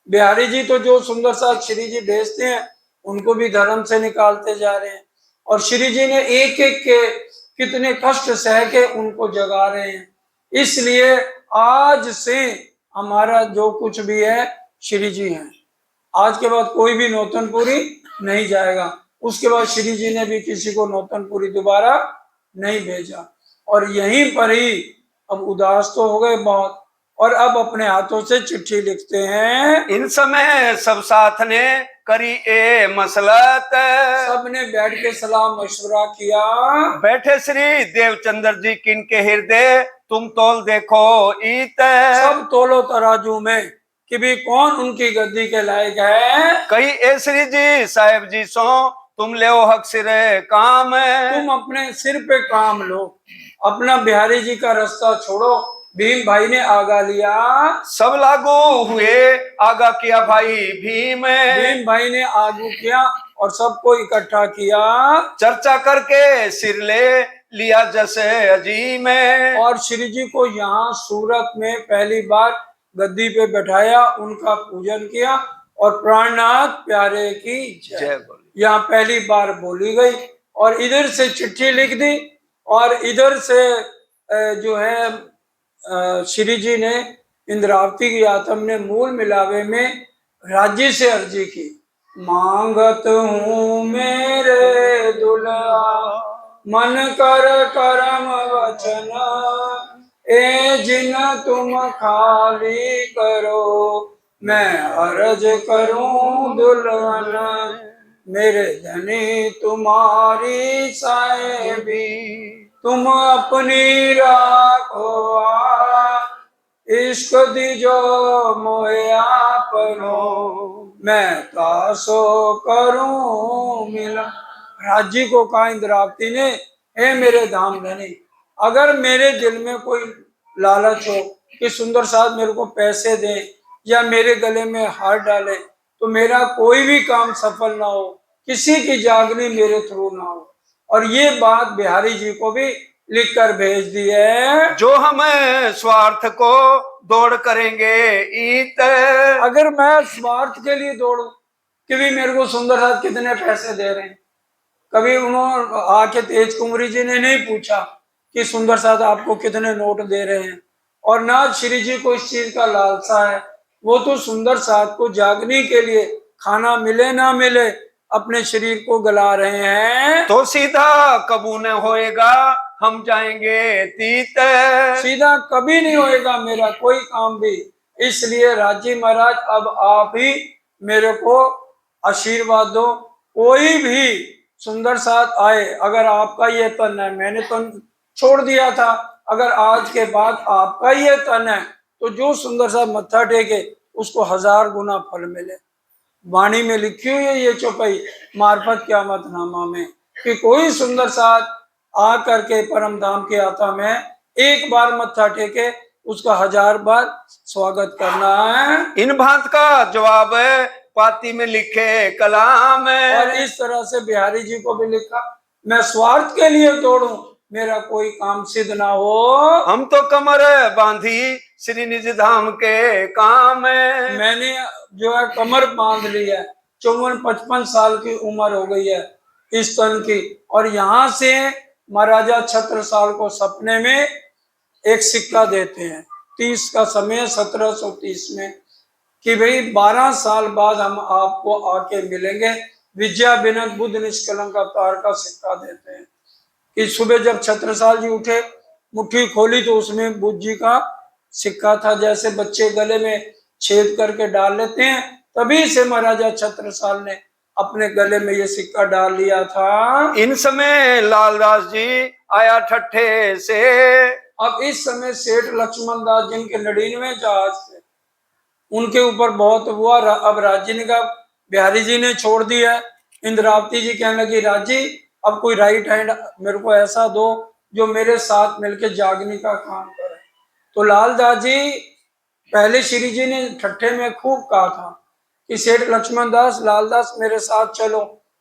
बिहारी जी तो जो सुंदर साथ श्री जी भेजते हैं उनको भी धर्म से निकालते जा रहे हैं, और श्री जी ने एक एक के कितने कष्ट सह के उनको जगा रहे हैं। इसलिए आज से हमारा जो कुछ भी है श्री जी हैं। आज के बाद कोई भी नौतनपुरी नहीं जाएगा। उसके बाद श्री जी ने भी किसी को नौतनपुरी दोबारा नहीं भेजा। और यहीं पर ही अब उदास तो हो गए बहुत, और अब अपने हाथों से चिट्ठी लिखते हैं। इन समय सब साथ ने करी ए मसलत, सबने बैठ के सलाह मशवरा किया। बैठे श्री देवचंद्र जी किनके हृदय तुम तोल देखो ईत, सब तोलो तराजू में कि भी कौन उनकी गद्दी के लायक है। कही ए श्री जी साहेब जी सो तुम ले हक सिरे काम, तुम अपने सिर पे काम लो, अपना बिहारी जी का रास्ता छोड़ो। भीम भाई ने आगा लिया। सब लागू हुए आगा किया भाई भीम, भीम भाई ने आगू किया और सबको इकट्ठा किया। चर्चा करके सिर ले लिया जैसे अजीम, और श्री जी को यहाँ सूरत में पहली बार गद्दी पे बैठाया, उनका पूजन किया और प्राणनाथ प्यारे की जय जय बोली। यहाँ पहली बार बोली गई। और इधर से चिट्ठी लिख दी और इधर से जो है श्री जी ने इंद्रावती की आत्म ने मूल मिलावे में राज्य से अर्जी की। मांगत हूँ मेरे दुल्हा मन कर करम वचन, ए जिन तुम खाली करो मैं अर्ज करूं दुल्हन, मेरे धनी तुम्हारी साहेबी तुम अपनी राखो, इश्क दीजो मोहे आपनो मैं तासो करूं मिला। राज्य को कहा इंद्रावती ने, हे मेरे धाम धनी, अगर मेरे दिल में कोई लालच हो कि सुंदर साहब मेरे को पैसे दें या मेरे गले में हार डाले तो मेरा कोई भी काम सफल ना हो, किसी की जागनी मेरे थ्रू ना हो। और ये बात बिहारी जी को भी लिख कर भेज दी है। जो हम स्वार्थ को दौड़ करेंगे ईत, अगर मैं स्वार्थ के लिए दौड़ू कि भी मेरे को सुंदर साहब कितने पैसे दे रहे हैं, कभी उन्होंने आके तेज कुंवरी जी ने नहीं पूछा कि सुंदर साहब आपको कितने नोट दे रहे हैं। और ना श्री जी को इस चीज का लालसा है, वो तो सुंदर साहब को जागने के लिए खाना मिले ना मिले अपने शरीर को गला रहे हैं। तो सीधा कबू न होएगा हम जाएंगे तीत, सीधा कभी नहीं होएगा मेरा कोई काम भी। इसलिए राजी महाराज अब आप ही मेरे को आशीर्वाद दो। कोई भी सुंदर साथ आए, अगर आपका ये तन है, मैंने तन छोड़ दिया था, अगर आज के बाद आपका ये तन है तो जो सुंदर साहब मत्था टेके उसको 1000 गुना फल मिले। वाणी में लिखी हुई है ये चौपाई मार्फत क़यामत नामा में कि कोई सुंदर साथ आ करके परम धाम के आता में एक बार मत्था टेके उसका 1000 बार स्वागत करना है। इन बात का जवाब है पाती में लिखे कलाम, और इस तरह से बिहारी जी को भी लिखा, मैं स्वार्थ के लिए दौड़ूं मेरा कोई काम सिद्ध ना हो, हम तो कमर बांधी श्री निज धाम के काम, मैंने जो है कमर बांध ली है। 54-55 साल की उम्र हो गई है इस तन की। और यहाँ से महाराजा छत्रसाल को सपने में एक सिक्का देते हैं 30 का समय 1730 में कि भाई 12 साल बाद हम आपको आके मिलेंगे। विद्या बिनत बुद्ध निष्कलंक अवतार का सिक्का देते हैं कि सुबह जब छत्रसाल जी उठे, मुट्ठी खोली तो उसमें बुद्ध जी का सिक्का था। जैसे बच्चे गले में छेद करके डाल लेते हैं, तभी से महाराजा छत्रसाल ने अपने गले में ये सिक्का डाल लिया था। इन समय लालदास जी आया ठट्ठे से, अब इस समय सेठ लक्ष्मण दास जिनके 99 जहाज थे उनके ऊपर बहुत हुआ। अब राजी ने कहा बिहारी जी ने छोड़ दिया। इंद्रावती जी कहने लगी राजी अब कोई राइट हैंड मेरे को ऐसा दो जो मेरे साथ मिलके जागने का काम करे। तो लालदास जी पहले श्री जी ने ठट्ठे में खूब कहा था कि सेठ लक्ष्मण दास लालदास मेरे साथ चलो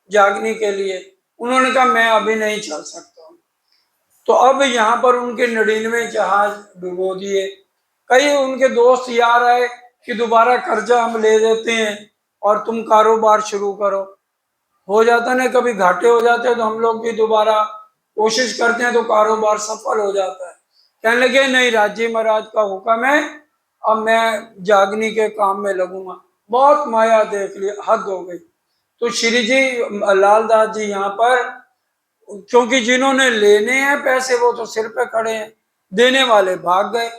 जागने के लिए। उन्होंने कहा मैं अभी नहीं चल सकता। तो अब यहाँ पर उनके 99 जहाज डुबो दिए। कई उनके दोस्त यार आए कि दोबारा कर्जा हम ले देते हैं और तुम कारोबार शुरू करो। हो जाता ना कभी घाटे हो जाते हैं तो हम लोग भी दोबारा कोशिश करते हैं तो कारोबार सफल हो जाता है। कहने लगे नहीं राजी महाराज का हुक्म है, अब मैं जागनी के काम में लगूंगा। बहुत माया देख ली, हद हो गई। तो श्री जी लालदास जी यहाँ पर, क्योंकि जिन्होंने लेने हैं पैसे वो तो सिर पे खड़े हैं, देने वाले भाग गए।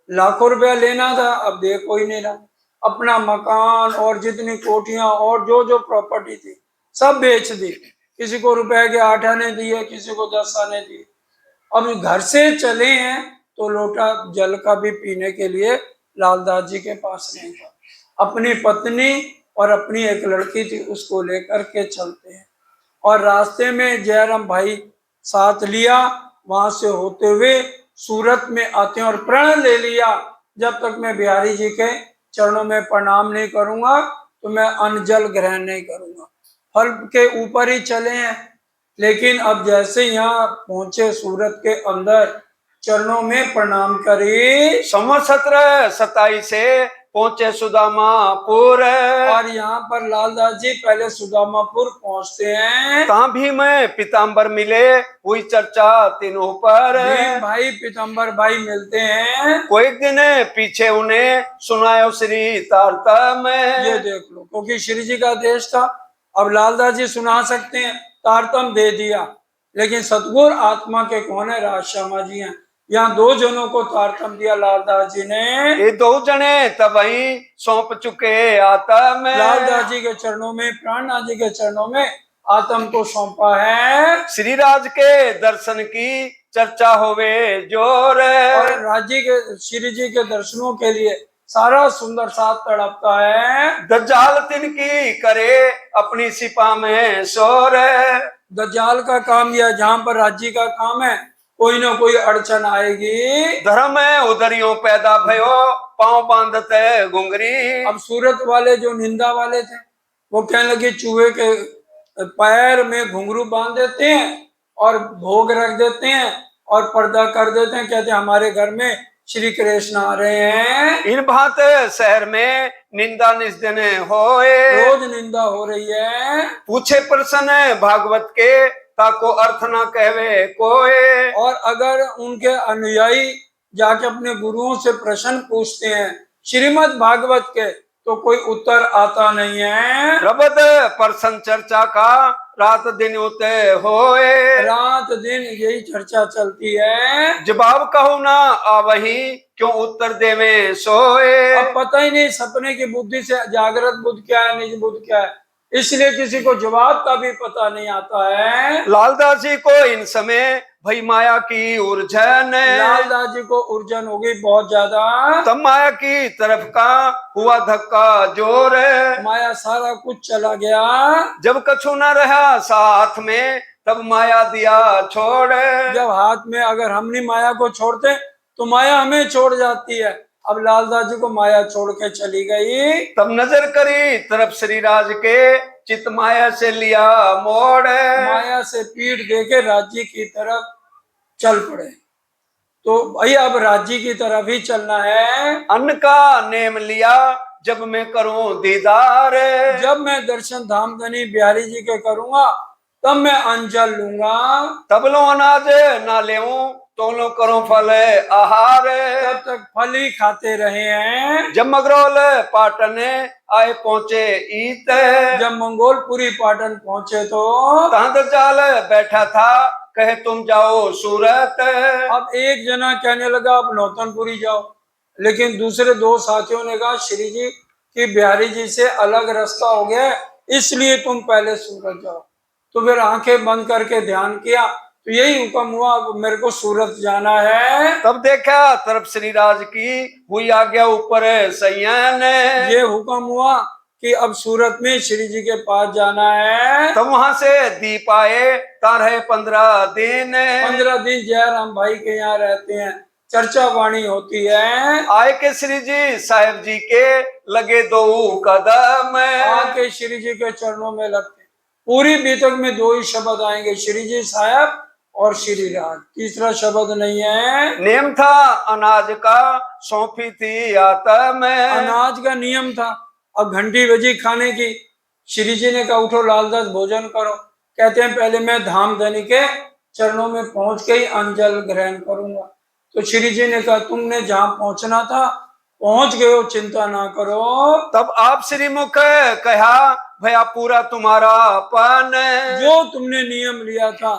लाखों रुपया लेना था, अब दे कोई नहीं रहा। अपना मकान और जितनी कोठियां और जो जो प्रॉपर्टी थी सब बेच दी। किसी को रुपए के 8 आने दिए, किसी को 10 आने दिए। अब घर से चले हैं तो लोटा जल का भी पीने के लिए लालदास जी के पास नहीं था। अपनी पत्नी और अपनी एक लड़की थी, उसको लेकर के चलते हैं और रास्ते में जयराम भाई साथ लिया। वहां से होते हुए सूरत में आते हैं और प्रण ले लिया, जब तक मैं बिहारी जी के चरणों में प्रणाम नहीं करूंगा तो मैं अन्न जल ग्रहण नहीं करूंगा। फल के ऊपर ही चले हैं, लेकिन अब जैसे यहाँ पहुंचे सूरत के अंदर, चरणों में प्रणाम करी। संवत 1727 से पहुंचे सुदामापुर। और यहाँ पर लालदास जी पहले सुदामापुर पहुंचते हैं। तहाँ भी मैं पीताम्बर मिले, हुई चर्चा तीनों पर। भीम भाई पीताम्बर भाई मिलते हैं। कोई दिन पीछे उन्हें सुनायो श्री तारतम। ये देख लो, क्योंकि श्री जी का देश था, अब लालदास जी सुना सकते हैं, तारतम दे दिया। लेकिन सतगुरु आत्मा के कौन है? राजश्यामा जी हैं। यहाँ 2 जनों को तारतम दिया लालदास जी ने। ये 2 जने तब वही सौंप चुके आत्म। लालदास जी के चरणों में, प्राणनाथ जी के चरणों में आत्म को सौंपा है। श्री राज के दर्शन की चर्चा होवे जोर। और राज्य के श्री जी के दर्शनों के लिए सारा सुंदर साथ तड़पता है। दज्जाल तिनकी करे अपनी सिपा में शोर। दज्जाल का काम यह, जहाँ पर राज्य का काम है कोई ना कोई अड़चन आएगी। धर्म उदरियों पैदा भयो, पांव बांधते घुंगरी। अब सूरत वाले जो निंदा वाले थे वो कहने लगे चूहे के पैर में घुंघरू बांध देते हैं और भोग रख देते हैं और पर्दा कर देते हैं, कहते हैं हमारे घर में श्री कृष्ण आ रहे हैं। इन बात शहर में निंदा निस्दिन होए। रोज निंदा हो रही है। पूछे प्रश्न भागवत के, ताको अर्थ ना कहवे कोई। और अगर उनके अनुयायी जाके अपने गुरुओं से प्रश्न पूछते हैं श्रीमद् भागवत के, तो कोई उत्तर आता नहीं है। प्रबद प्रश्न चर्चा का रात दिन उते होए। रात दिन यही चर्चा चलती है। जवाब कहू ना आवही, क्यों उत्तर देवे सोए। अब पता ही नहीं सपने की बुद्धि से जागृत बुद्ध क्या है, निज बुद्ध क्या है, इसलिए किसी को जवाब का भी पता नहीं आता है। लालदास जी को इन समय भई माया की उर्जन। लालदास जी को उर्जन हो गई बहुत ज्यादा। तब माया की तरफ का हुआ धक्का जोर। माया सारा कुछ चला गया। जब कछु न रहा साथ में, तब माया दिया छोड़। जब हाथ में अगर हम नहीं माया को छोड़ते तो माया हमें छोड़ जाती है। अब लालदास जी को माया छोड़ के चली गई। तब नजर करी तरफ श्री राज के, चित माया से लिया मोड़। माया से पीठ देके राज्य की तरफ चल पड़े। तो भाई अब राज्य की तरफ ही चलना है। अन्न का नेम लिया, जब मैं करूं दीदार। जब मैं दर्शन धाम धनी बिहारी जी के करूंगा तब मैं अंजल लूंगा। तब लो अनाज ना लेऊं, तो लो करूं फल आहार। तब तक फल ही खाते रहे हैं। जब मगरौल पाटन आए पहुंचे ईत। जब मंगोलपुरी पाटन पहुंचे तो तहाँ दज्जाल बैठा था, कहे तुम जाओ सूरत। अब एक जना कहने लगा अब नौतनपुरी जाओ, लेकिन दूसरे 2 साथियों ने कहा श्री जी की बिहारी जी से अलग रास्ता हो गया, इसलिए तुम पहले सूरत जाओ। तो फिर आंखें बंद करके ध्यान किया तो यही हुक्म हुआ, अब मेरे को सूरत जाना है। तब देखा तरफ श्री राज की हुई आ गया ऊपर सैयन। ये हुक्म हुआ कि अब सूरत में श्री जी के पास जाना है। तब वहां से दीप आए, तार 15 दिन। 15 दिन जयराम भाई के यहाँ रहते हैं, चर्चा वाणी होती है। आए के श्री जी साहेब जी के लगे 2 कदम। आके श्री जी के चरणों में लगते। पूरी बीतक में 2 ही शब्द आएंगे, श्री जी साहब और श्री राज, तीसरा शब्द नहीं है। नेम था अनाज का, सौंपी थी आत्म। अनाज का नियम था। अब घंटी बजी खाने की, श्री जी ने कहा उठो लालदास भोजन करो। कहते हैं पहले मैं धाम धनी के चरणों में पहुंच के ही अंजल ग्रहण करूंगा। तो श्री जी ने कहा तुमने जहां पहुंचना था पहुंच गए हो, चिंता ना करो। तब आप श्री मुख कहा, भया पूरा तुम्हारा पन। जो तुमने नियम लिया था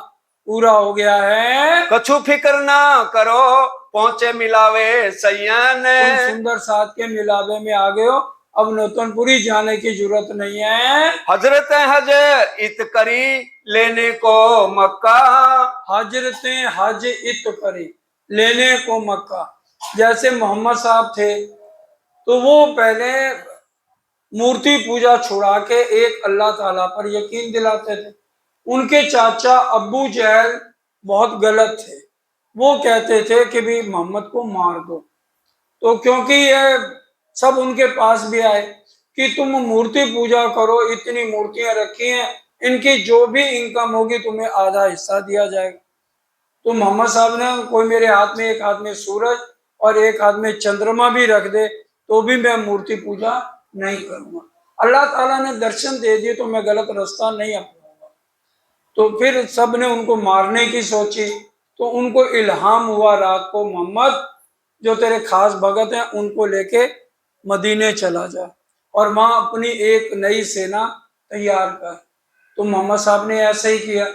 पूरा हो गया है। कछु फिक्र ना करो, पहुंचे मिलावे सैयन। उन सुंदर साथ के मिलावे में आ गए हो, अब नौतनपुरी जाने की जरूरत नहीं है। हजरत हज इत करी लेने को मक्का। हजरते हज इत करी लेने को मक्का। जैसे मोहम्मद साहब थे तो वो पहले मूर्ति पूजा छुड़ा के एक अल्लाह ताला पर यकीन दिलाते थे। उनके चाचा अब्बू जहल बहुत गलत थे, वो कहते थे कि भी मोहम्मद को मार दो। तो क्योंकि ये सब उनके पास भी आए कि तुम मूर्ति पूजा करो, इतनी मूर्तियां रखी हैं, इनकी जो भी इनकम होगी तुम्हें आधा हिस्सा दिया जाएगा। तो मोहम्मद साहब ने कोई मेरे हाथ में, एक हाथ में सूरज और एक हाथ में चंद्रमा भी रख दे तो भी मैं मूर्ति पूजा नहीं करूंगा। अल्लाह ताला ने दर्शन दे दिए तो मैं गलत रास्ता नहीं अपनाऊंगा। तो फिर सब ने उनको मारने की सोची, तो उनको इल्हाम हुआ रात को, मोहम्मद जो तेरे खास भगत हैं उनको लेके मदीने चला जा और वहां अपनी एक नई सेना तैयार कर। तो मोहम्मद साहब ने ऐसे ही किया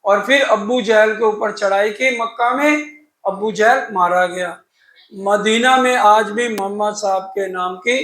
और फिर अब्बू जहल के ऊपर चढ़ाई की। मक्का में अब्बू जहल मारा गया। मदीना में आज भी मोहम्मद साहब के नाम की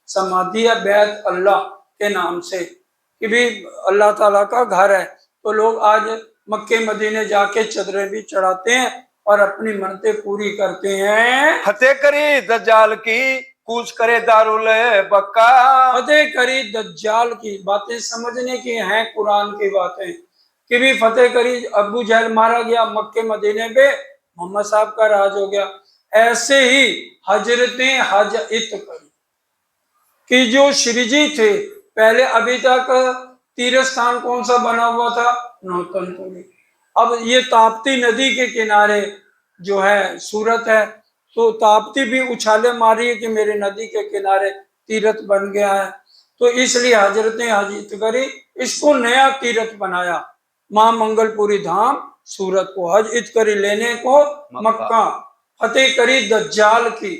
समाधि है, बैत अल्लाह के नाम से, कि भी अल्लाह ताला का घर है। तो लोग आज मक्के मदीने जाके चदरें भी चढ़ाते हैं और अपनी मन्नतें पूरी करते हैं। फतेह करी दज्जाल की कूच करे दारुल बक्का। फतेह करी दज्जाल की बातें समझने की हैं, कुरान की बातें, कि भी फतेह करी, अबू जहल मारा गया, मक्के मदीने पे मोहम्मद साहब का राज हो गया। ऐसे ही हजरतें हज इत करी कि जो श्री जी थे पहले, अभी तक तीर्थ स्थान कौन सा बना हुआ था? नौतनपुरी। अब ये ताप्ती नदी के किनारे जो है सूरत है, तो ताप्ती भी उछाले मारी है कि मेरे नदी के किनारे तीर्थ बन गया है। तो इसलिए हजरत ने हज इत करी, इसको नया तीर्थ बनाया, मां मंगलपुरी धाम सूरत को हज इत करी लेने को मक्का। फतेह करी दज्जाल की,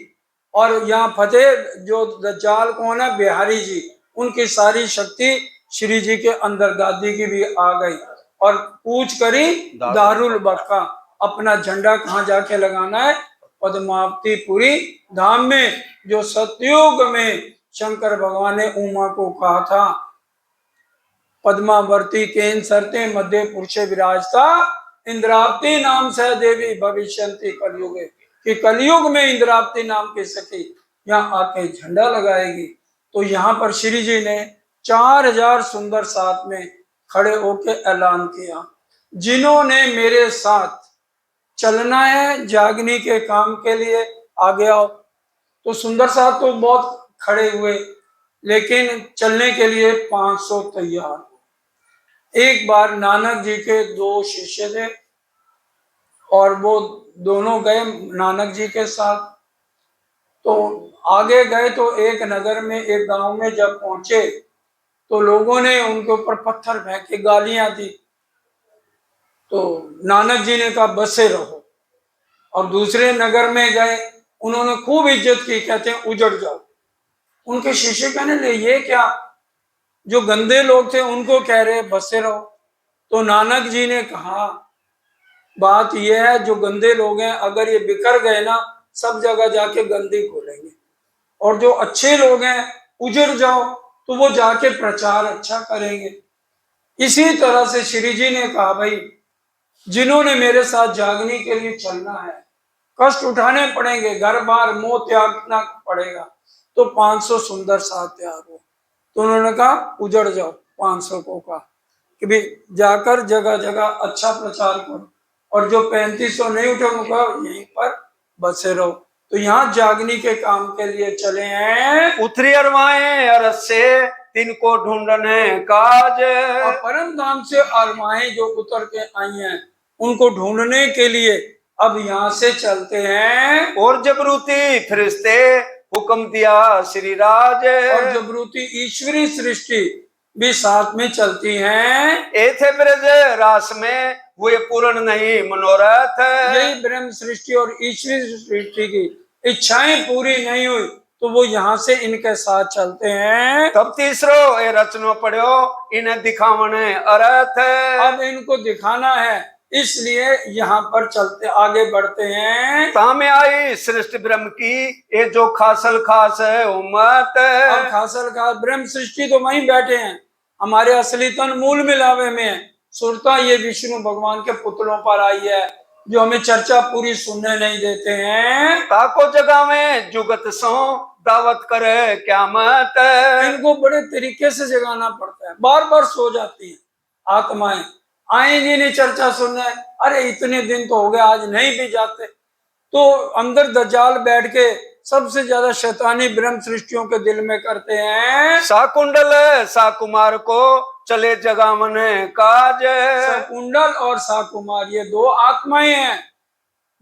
और यहाँ फतेह जो दज्जाल कौन है? बिहारी जी, उनकी सारी शक्ति श्री जी के अंदर गादी की भी आ गई। और पूछ करी दारुल बक्का, अपना झंडा कहाँ जाके लगाना है? पद्मावतीपुरी धाम में, जो सतयुग में शंकर भगवान ने उमा को कहा था, पद्मावर्ती केन सरते मध्य पुरुष विराजता, इंद्रावती नाम से देवी भविष्यंती कलयुगे, कि कलयुग में इंद्रावती नाम की सखी यहाँ आके झंडा लगाएगी। तो यहाँ पर श्री जी ने 4000 सुंदर साथ में खड़े होके ऐलान किया, जिन्होंने मेरे साथ चलना है जागनी के काम के लिए आगे आओ। तो सुंदर साथ तो बहुत खड़े हुए, लेकिन चलने के लिए 500 तैयार। एक बार नानक जी के 2 शिष्य थे और वो दोनों गए नानक जी के साथ। तो आगे गए तो एक नगर में, एक गांव में जब पहुंचे तो लोगों ने उनके ऊपर पत्थर फेंके, गालियां दी। तो नानक जी ने कहा बसे रहो। और दूसरे नगर में गए, उन्होंने खूब इज्जत की, कहते हैं उजड़ जाओ। उनके शिष्य कहने लगे ये क्या, जो गंदे लोग थे उनको कह रहे बसे रहो। तो नानक जी ने कहा बात यह है, जो गंदे लोग हैं अगर ये बिखर गए ना, सब जगह जाके गंदगी खोलेंगे, और जो अच्छे लोग हैं उजड़ जाओ तो वो जाके प्रचार अच्छा करेंगे। इसी तरह से श्री जी ने कहा भाई, जिन्होंने मेरे साथ जागने के लिए चलना है, कष्ट उठाने पड़ेंगे, घर बार मोह त्यागना पड़ेगा, तो 500 सुंदर साथ तैयार हो। तो उन्होंने कहा उजड़ जाओ, 500 को कहा कि भाई जाकर जगह जगह अच्छा प्रचार करो, और जो 3500 नहीं उठे उनका यहीं पर बसे रहो। तो यहाँ जागनी के काम के लिए चले हैं। उतरी अरवाएं अरस से तिनको ढूंढने काज। और परम धाम से अरवाएं जो उतर के आई हैं, उनको ढूंढने के लिए अब यहाँ से चलते हैं। और जबरूती फरिश्ते हुक्म दिया श्री राज। और जबरूती ईश्वरी सृष्टि भी साथ में चलती हैं। एथे ब्रज रास में हुए पूर्ण नहीं मनोरथ। यही ब्रह्म सृष्टि और ईश्वरी सृष्टि की इच्छाएं पूरी नहीं हुई तो वो यहाँ से इनके साथ चलते हैं। तब तीसरो ए रचनो पढ़ो इन्हें दिखावने अर्थ। अब इनको दिखाना है इसलिए यहाँ पर चलते आगे बढ़ते हैं। तामे आई सृष्टि ब्रह्म की ये जो खासल खास है उम्मत। अब खासल खास ब्रह्म सृष्टि तो वहीं बैठे हैं, हमारे असली तन मूल मिलावे में है। सुरता ये विष्णु भगवान के पुतलों पर आई है, जो हमें चर्चा पूरी सुनने नहीं देते हैं। ताको जगह में जुगत सो दावत करे क्या मत। इनको बड़े तरीके से जगाना पड़ता है, बार बार सो जाती है आत्माएं, आएंगी नहीं चर्चा सुनने। अरे इतने दिन तो हो गए, आज नहीं भी जाते। तो अंदर दज्जाल बैठ के सबसे ज्यादा शैतानी ब्रह्म सृष्टियों के दिल में करते हैं। साकुंडल साकुमार को चले जगावन काज। सकुंडल और साकुमार ये दो आत्माएं हैं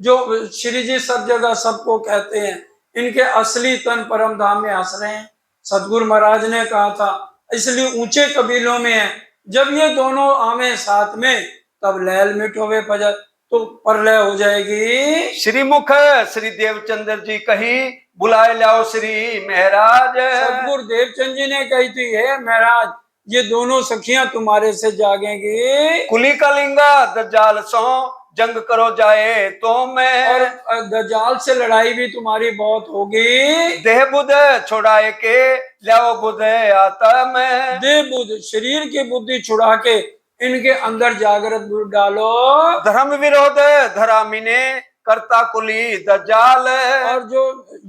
जो श्री जी सब जगह सबको कहते हैं। इनके असली तन परम धाम में हंस रहे हैं। सतगुरु महाराज ने कहा था इसलिए ऊंचे कबीलों में है, जब ये दोनों आवे साथ में तब लैल मिटोवे पजर, तो प्रलय हो जाएगी। श्रीमुख श्री देवचंद्र जी कही बुलाए लाओ श्री महाराज। सतगुरु देवचंद जी ने कही थी, हे महाराज ये दोनों सखियां तुम्हारे से जागेंगी। कुली का लिंगा दज्जाल सो जंग करो जाए तो मैं। और दज्जाल से लड़ाई भी तुम्हारी बहुत होगी। देह बुध छोड़ाए के लाओ बुध आता मैं। देह बुद्ध शरीर की बुद्धि छुड़ा के इनके अंदर जागृत बुद्धि डालो। धर्म विरोध धरामी ने करता कुली दज्जाल। और जो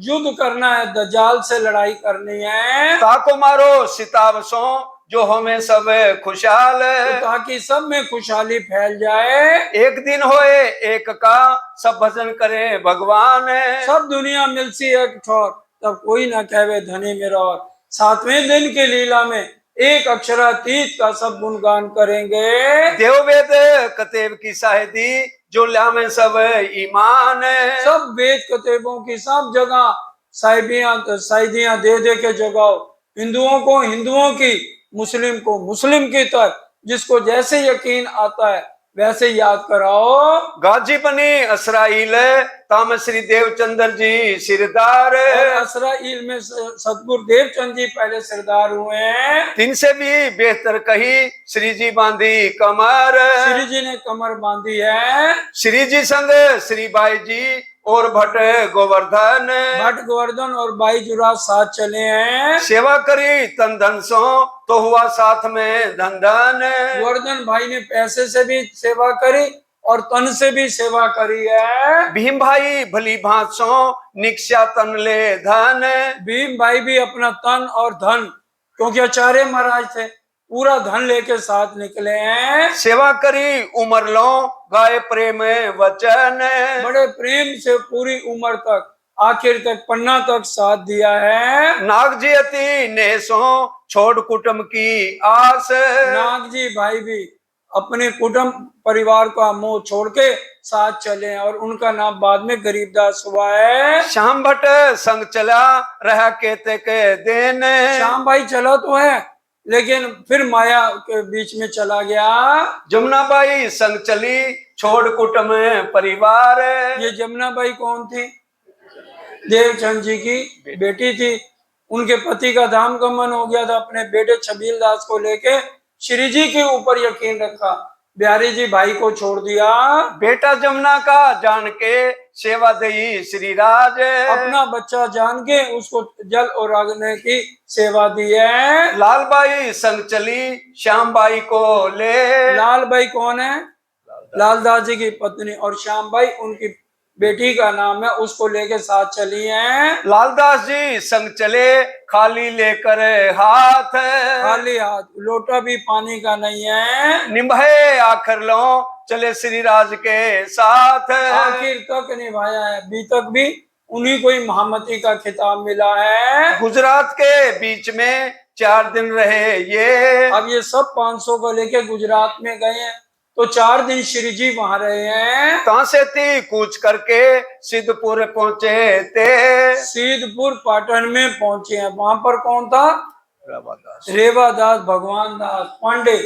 युद्ध करना है, दज्जाल से लड़ाई करनी है, ताको मारो सितावसों जो हमें सब खुशहाल। तो ताकि सब में खुशहाली फैल जाए। एक दिन होए एक का सब भजन करें भगवान। सब दुनिया मिलसी एक ठोर, तब कोई ना कहवे धनी मेरा। और 7वें दिन की लीला में एक अक्षरातीत का सब गुणगान करेंगे। देववेद कतेब की शाहिदी जो लामे सब ईमान। सब वेद कतेबों की सब जगह शाहिदियां दे दे के जगाओ। हिंदुओं को हिंदुओं की, मुस्लिम को मुस्लिम की तरफ, जिसको जैसे यकीन आता है वैसे याद कराओ। गाजी बनी असराइल ताम श्री देवचंद्र जी सिरदार। और असराइल में सतगुरु देवचंद जी पहले सरदार हुए हैं। तीन से भी बेहतर कही श्री जी बांधी कमर। श्री जी ने कमर बांधी है। श्री जी संग श्री बाई जी और भट्ट गोवर्धन। भट्ट गोवर्धन और बाई जुराज साथ चले हैं। सेवा करी तन धन सो तो हुआ साथ में धन धन। गोवर्धन भाई ने पैसे से भी सेवा करी और तन से भी सेवा करी है। भीम भाई भली भांसो निक्षा तन ले धन। भीम भाई भी अपना तन और धन, क्योंकि आचार्य महाराज थे, पूरा धन लेके साथ निकले हैं। सेवा करी उमर लो गाय प्रेम वचन। बड़े प्रेम से पूरी उम्र तक, आखिर तक, पन्ना तक साथ दिया है। नाग जी अति नेसो छोड़ कुटुंब की आस। नाग जी भाई भी अपने कुटुंब परिवार का मोह छोड़ के साथ चले और उनका नाम बाद में गरीबदास हुआ है। श्याम भट्ट संग चला रहा कहते के दिन। श्याम भाई चला तो है लेकिन फिर माया के बीच में चला गया। जमुना बाई संग चली छोड़ कुटुंब परिवार। ये जमुना बाई कौन थी? देवचंद जी की बेटी थी। उनके पति का धाम गमन हो गया था, अपने बेटे छबील दास को लेके श्री जी के ऊपर यकीन रखा, बिहारी जी भाई को छोड़ दिया। बेटा जमुना का जान के सेवा दई श्री राज। अपना बच्चा जान के उसको जल और अग्नि की सेवा दी है। लाल बाई संग चली श्याम बाई को ले। लाल बाई कौन है? लालदास जी की पत्नी, और श्याम बाई उनकी बेटी का नाम है, उसको लेके साथ चली हैं। लालदास जी संग चले खाली लेकर हाथ। खाली हाथ, लोटा भी पानी का नहीं है। निभाए आखिर लो चले श्री राज के साथ। आखिर तक निभाया है, अभी तक भी उन्हीं को ही महामती का खिताब मिला है। गुजरात के बीच में 4 दिन रहे ये। अब ये सब 500 को लेके गुजरात में गए हैं, तो 4 दिन श्री जी वहां रहे हैं। कहां से थी कूच करके सिद्धपुर पहुंचे थे। सिद्धपुर पाटन में पहुंचे हैं। वहां पर कौन था? रेवादास। रेवादास भगवान दास पांडे,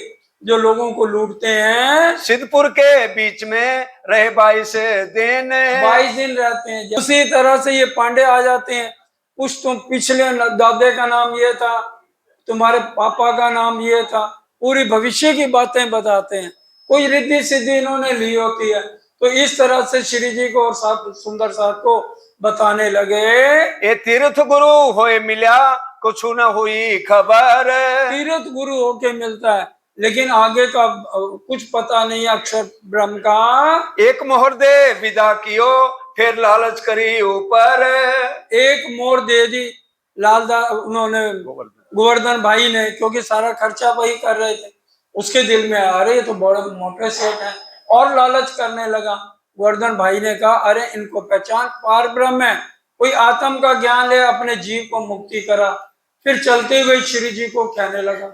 जो लोगों को लूटते हैं। सिद्धपुर के बीच में रहे 22 दिन। 22 दिन रहते हैं। उसी तरह से ये पांडे आ जाते हैं, कुछ तुम पिछले दादे का नाम ये था, तुम्हारे पापा का नाम ये था, पूरी भविष्य की बातें बताते हैं। कोई रिद्धि सिद्धि इन्होंने ली होती है। तो इस तरह से श्री जी को और साथ सुंदर साथ को बताने लगे। ए तीर्थ गुरु होए मिला कुछ न हुई खबर। तीर्थ गुरु होके मिलता है, लेकिन आगे का कुछ पता नहीं अक्षर ब्रह्म का। एक मोहर दे विदा कियो फिर लालच करी ऊपर। एक मोर दे दी उन्होंने गोवर्धन भाई ने, क्योंकि सारा खर्चा वही कर रहे थे। उसके दिल में आ रहे तो बड़े मोटे सेठ हैं, और लालच करने लगा। गोवर्धन भाई ने कहा अरे इनको पहचान, पार ब्रह्म है, कोई आत्म का ज्ञान ले, अपने जीव को मुक्ति करा। फिर चलते हुए श्री जी को कहने लगा।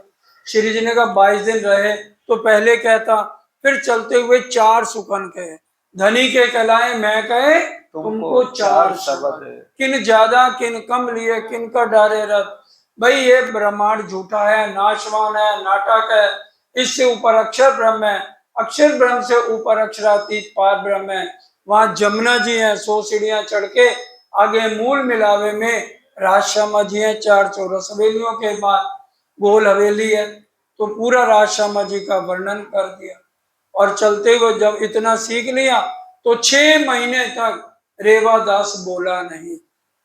श्री जी ने कहा 22 दिन रहे तो पहले कहता, फिर चलते हुए 4 सुखन कहे, धनी के कहलाए मैं कहे तुमको 4 शब्द, किन ज्यादा किन कम लिए किन का डारे रथ। भाई ये ब्रह्मांड झूठा है, नाशवान है, नाटक है, इससे ऊपर अक्षर ब्रह्म है, अक्षर ब्रह्म से ऊपर अक्षरातीत पार ब्रह्म है। वहां जमुना जी है, 100 सीढ़ियां चढ़ के आगे मूल मिलावे में राजश्यामा जी है, 4 चौरस हवेलियों के बाद गोल हवेली है। तो पूरा राजश्यामा जी का वर्णन कर दिया। और चलते हुए जब इतना सीख लिया तो 6 महीने तक रेवादास बोला नहीं,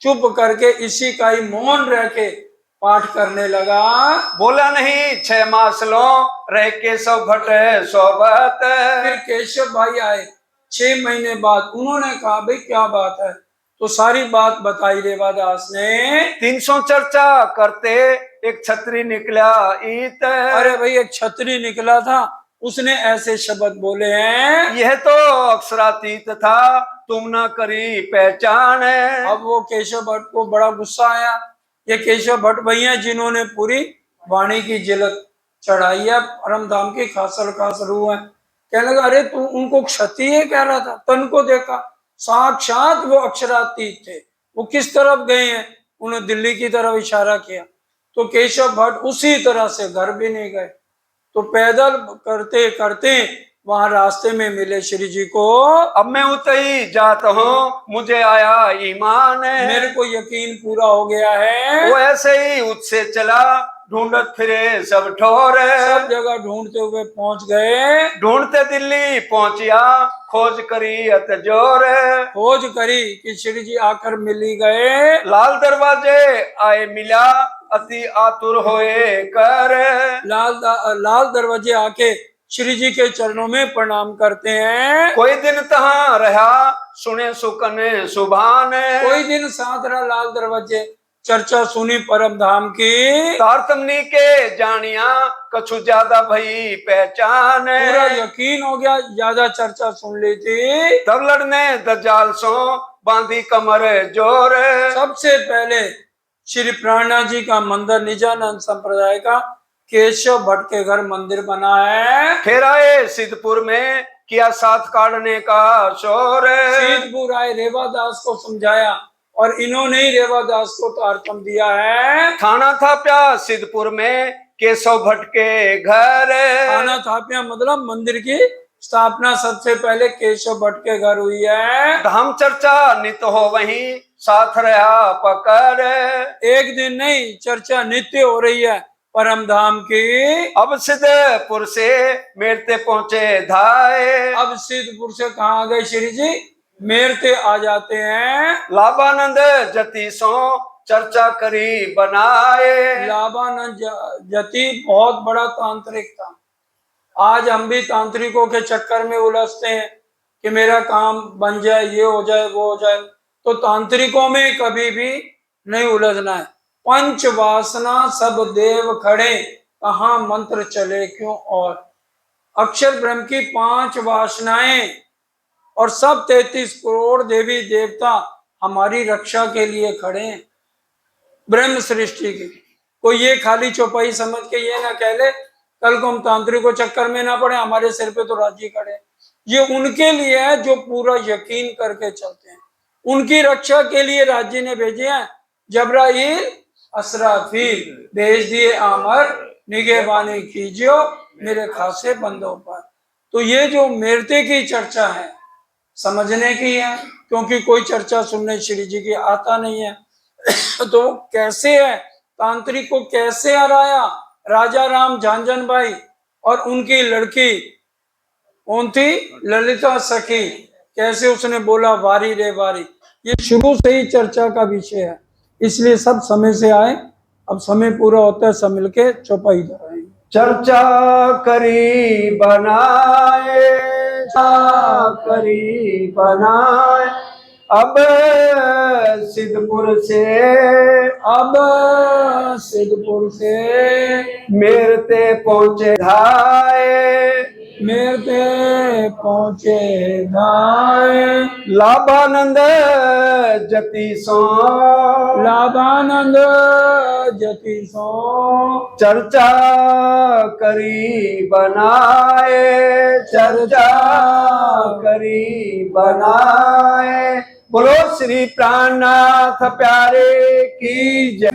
चुप करके इसी का ही मौन रह के पाठ करने लगा। बोला नहीं 6 मास लो रह के सब भट सोबत। फिर केशव भाई आए 6 महीने बाद, उन्होंने कहा भाई क्या बात है, तो सारी बात बताई रेवादास ने। 300 चर्चा करते एक छतरी निकला ईत। अरे भाई एक छतरी निकला था, उसने ऐसे शब्द बोले हैं, यह तो अक्षरातीत था तुम न करी पहचान। अब वो केशव भट्ट को बड़ा गुस्सा आया। ये केशव भट्ट भैया जिन्होंने पूरी वाणी की झलक चढ़ाई है, परम धाम की खासर खासरू है। कहने लगा अरे तू उनको क्षत्रिय कह रहा था, तन को देखा साक्षात वो अक्षरातीत थे, वो किस तरफ गए हैं, उन्होंने दिल्ली की तरफ इशारा किया। तो केशव भट्ट उसी तरह से घर भी नहीं गए, तो पैदल करते करते वहां रास्ते में मिले श्री जी को। अब मैं उतई जाता हूँ मुझे आया ईमान। मेरे को यकीन पूरा हो गया है। वो ऐसे ही उससे चला ढूंढत फिरे सब ठोर। सब जगह ढूंढते हुए पहुंच गए। ढूंढते दिल्ली पहुंचिया खोज करी अत जोर। खोज करी कि श्री जी आकर मिल ही गए। लाल दरवाजे आए मिला अति आतुर होए कर। लाल दरवाजे आके श्री जी के चरणों में प्रणाम करते हैं। कोई दिन तहां रहा सुने सुकन सुभान। कोई दिन साथ रहा लाल दरवाजे, चर्चा सुनी परम धाम की। तारतमनी के जानिया कछु ज्यादा भई पहचान। पूरा यकीन हो गया, ज्यादा चर्चा सुन ली थी। तब लड़ने दज्जाल सो बांधी कमर जोर। सबसे पहले श्री प्राणा जी का मंदिर, निजानंद संप्रदाय का केशव भट्ट के घर मंदिर बना है। फिर आए सिद्धपुर में किया साथ काटने का शोर। सिद्धपुर आए, रेवादास को समझाया और इन्होंने ही रेवादास को तारतम दिया है। थाना थाप्या सिद्धपुर में केशव भट्ट के घर। थाना थाप्या मतलब मंदिर की स्थापना सबसे पहले केशव भट्ट के घर हुई है। धाम चर्चा नित हो वहीं साथ रहा पकड़। एक दिन नहीं, चर्चा नित्य हो रही है परम धाम की। अब सिद्धपुर से मेरते पहुंचे धाए। अब सिद्धपुर से कहाँ आ गए श्री जी, मेरते आ जाते हैं। लाभानंद जति सो चर्चा करी बनाए। लाभानंद जति बहुत बड़ा तांत्रिक था। आज हम भी तांत्रिकों के चक्कर में उलझते हैं कि मेरा काम बन जाए, ये हो जाए, वो हो जाए। तो तांत्रिकों में कभी भी नहीं उलझना है। पंच वासना सब देव खड़े, कहाँ मंत्र चले क्यों और। अक्षर ब्रह्म की 5 वासनाएं और सब 33 करोड़ देवी देवता हमारी रक्षा के लिए खड़े हैं ब्रह्म सृष्टि की। कोई ये खाली चौपाई समझ के ये ना कह ले कल को हम तांत्रिकों चक्कर में ना पड़े, हमारे सिर पे तो राज्य खड़े। ये उनके लिए है जो पूरा यकीन करके चलते हैं। उनकी रक्षा के लिए राज्य ने भेजे हैं जबराइल असराफील, भेज दिए आमर निगहबानी कीजियो मेरे खासे बंदों पर। तो ये जो मेरते की चर्चा है समझने की है, क्योंकि कोई चर्चा सुनने श्री जी की आता नहीं है। तो कैसे है, तांत्रिक को कैसे हराया राजा राम झांझन भाई और उनकी लड़की कौन थी? ललिता सखी। कैसे उसने बोला वारी रे वारी, ये शुरू से ही चर्चा का विषय है, इसलिए सब समय से आए। अब समय पूरा होता है, सब मिलके चौपाई कराएंगे। चर्चा करी बनाए, चर्चा करी बनाए, अब सिद्धपुर से, अब सिद्धपुर से मेरते पहुंचे धाए, मेरे पहुंचे धाए, लाभानंद जति सो, लाभानंद जति सो, चर्चा करी बनाए, चर्चा करी बनाए। बोलो श्री प्राणनाथ प्यारे की जय।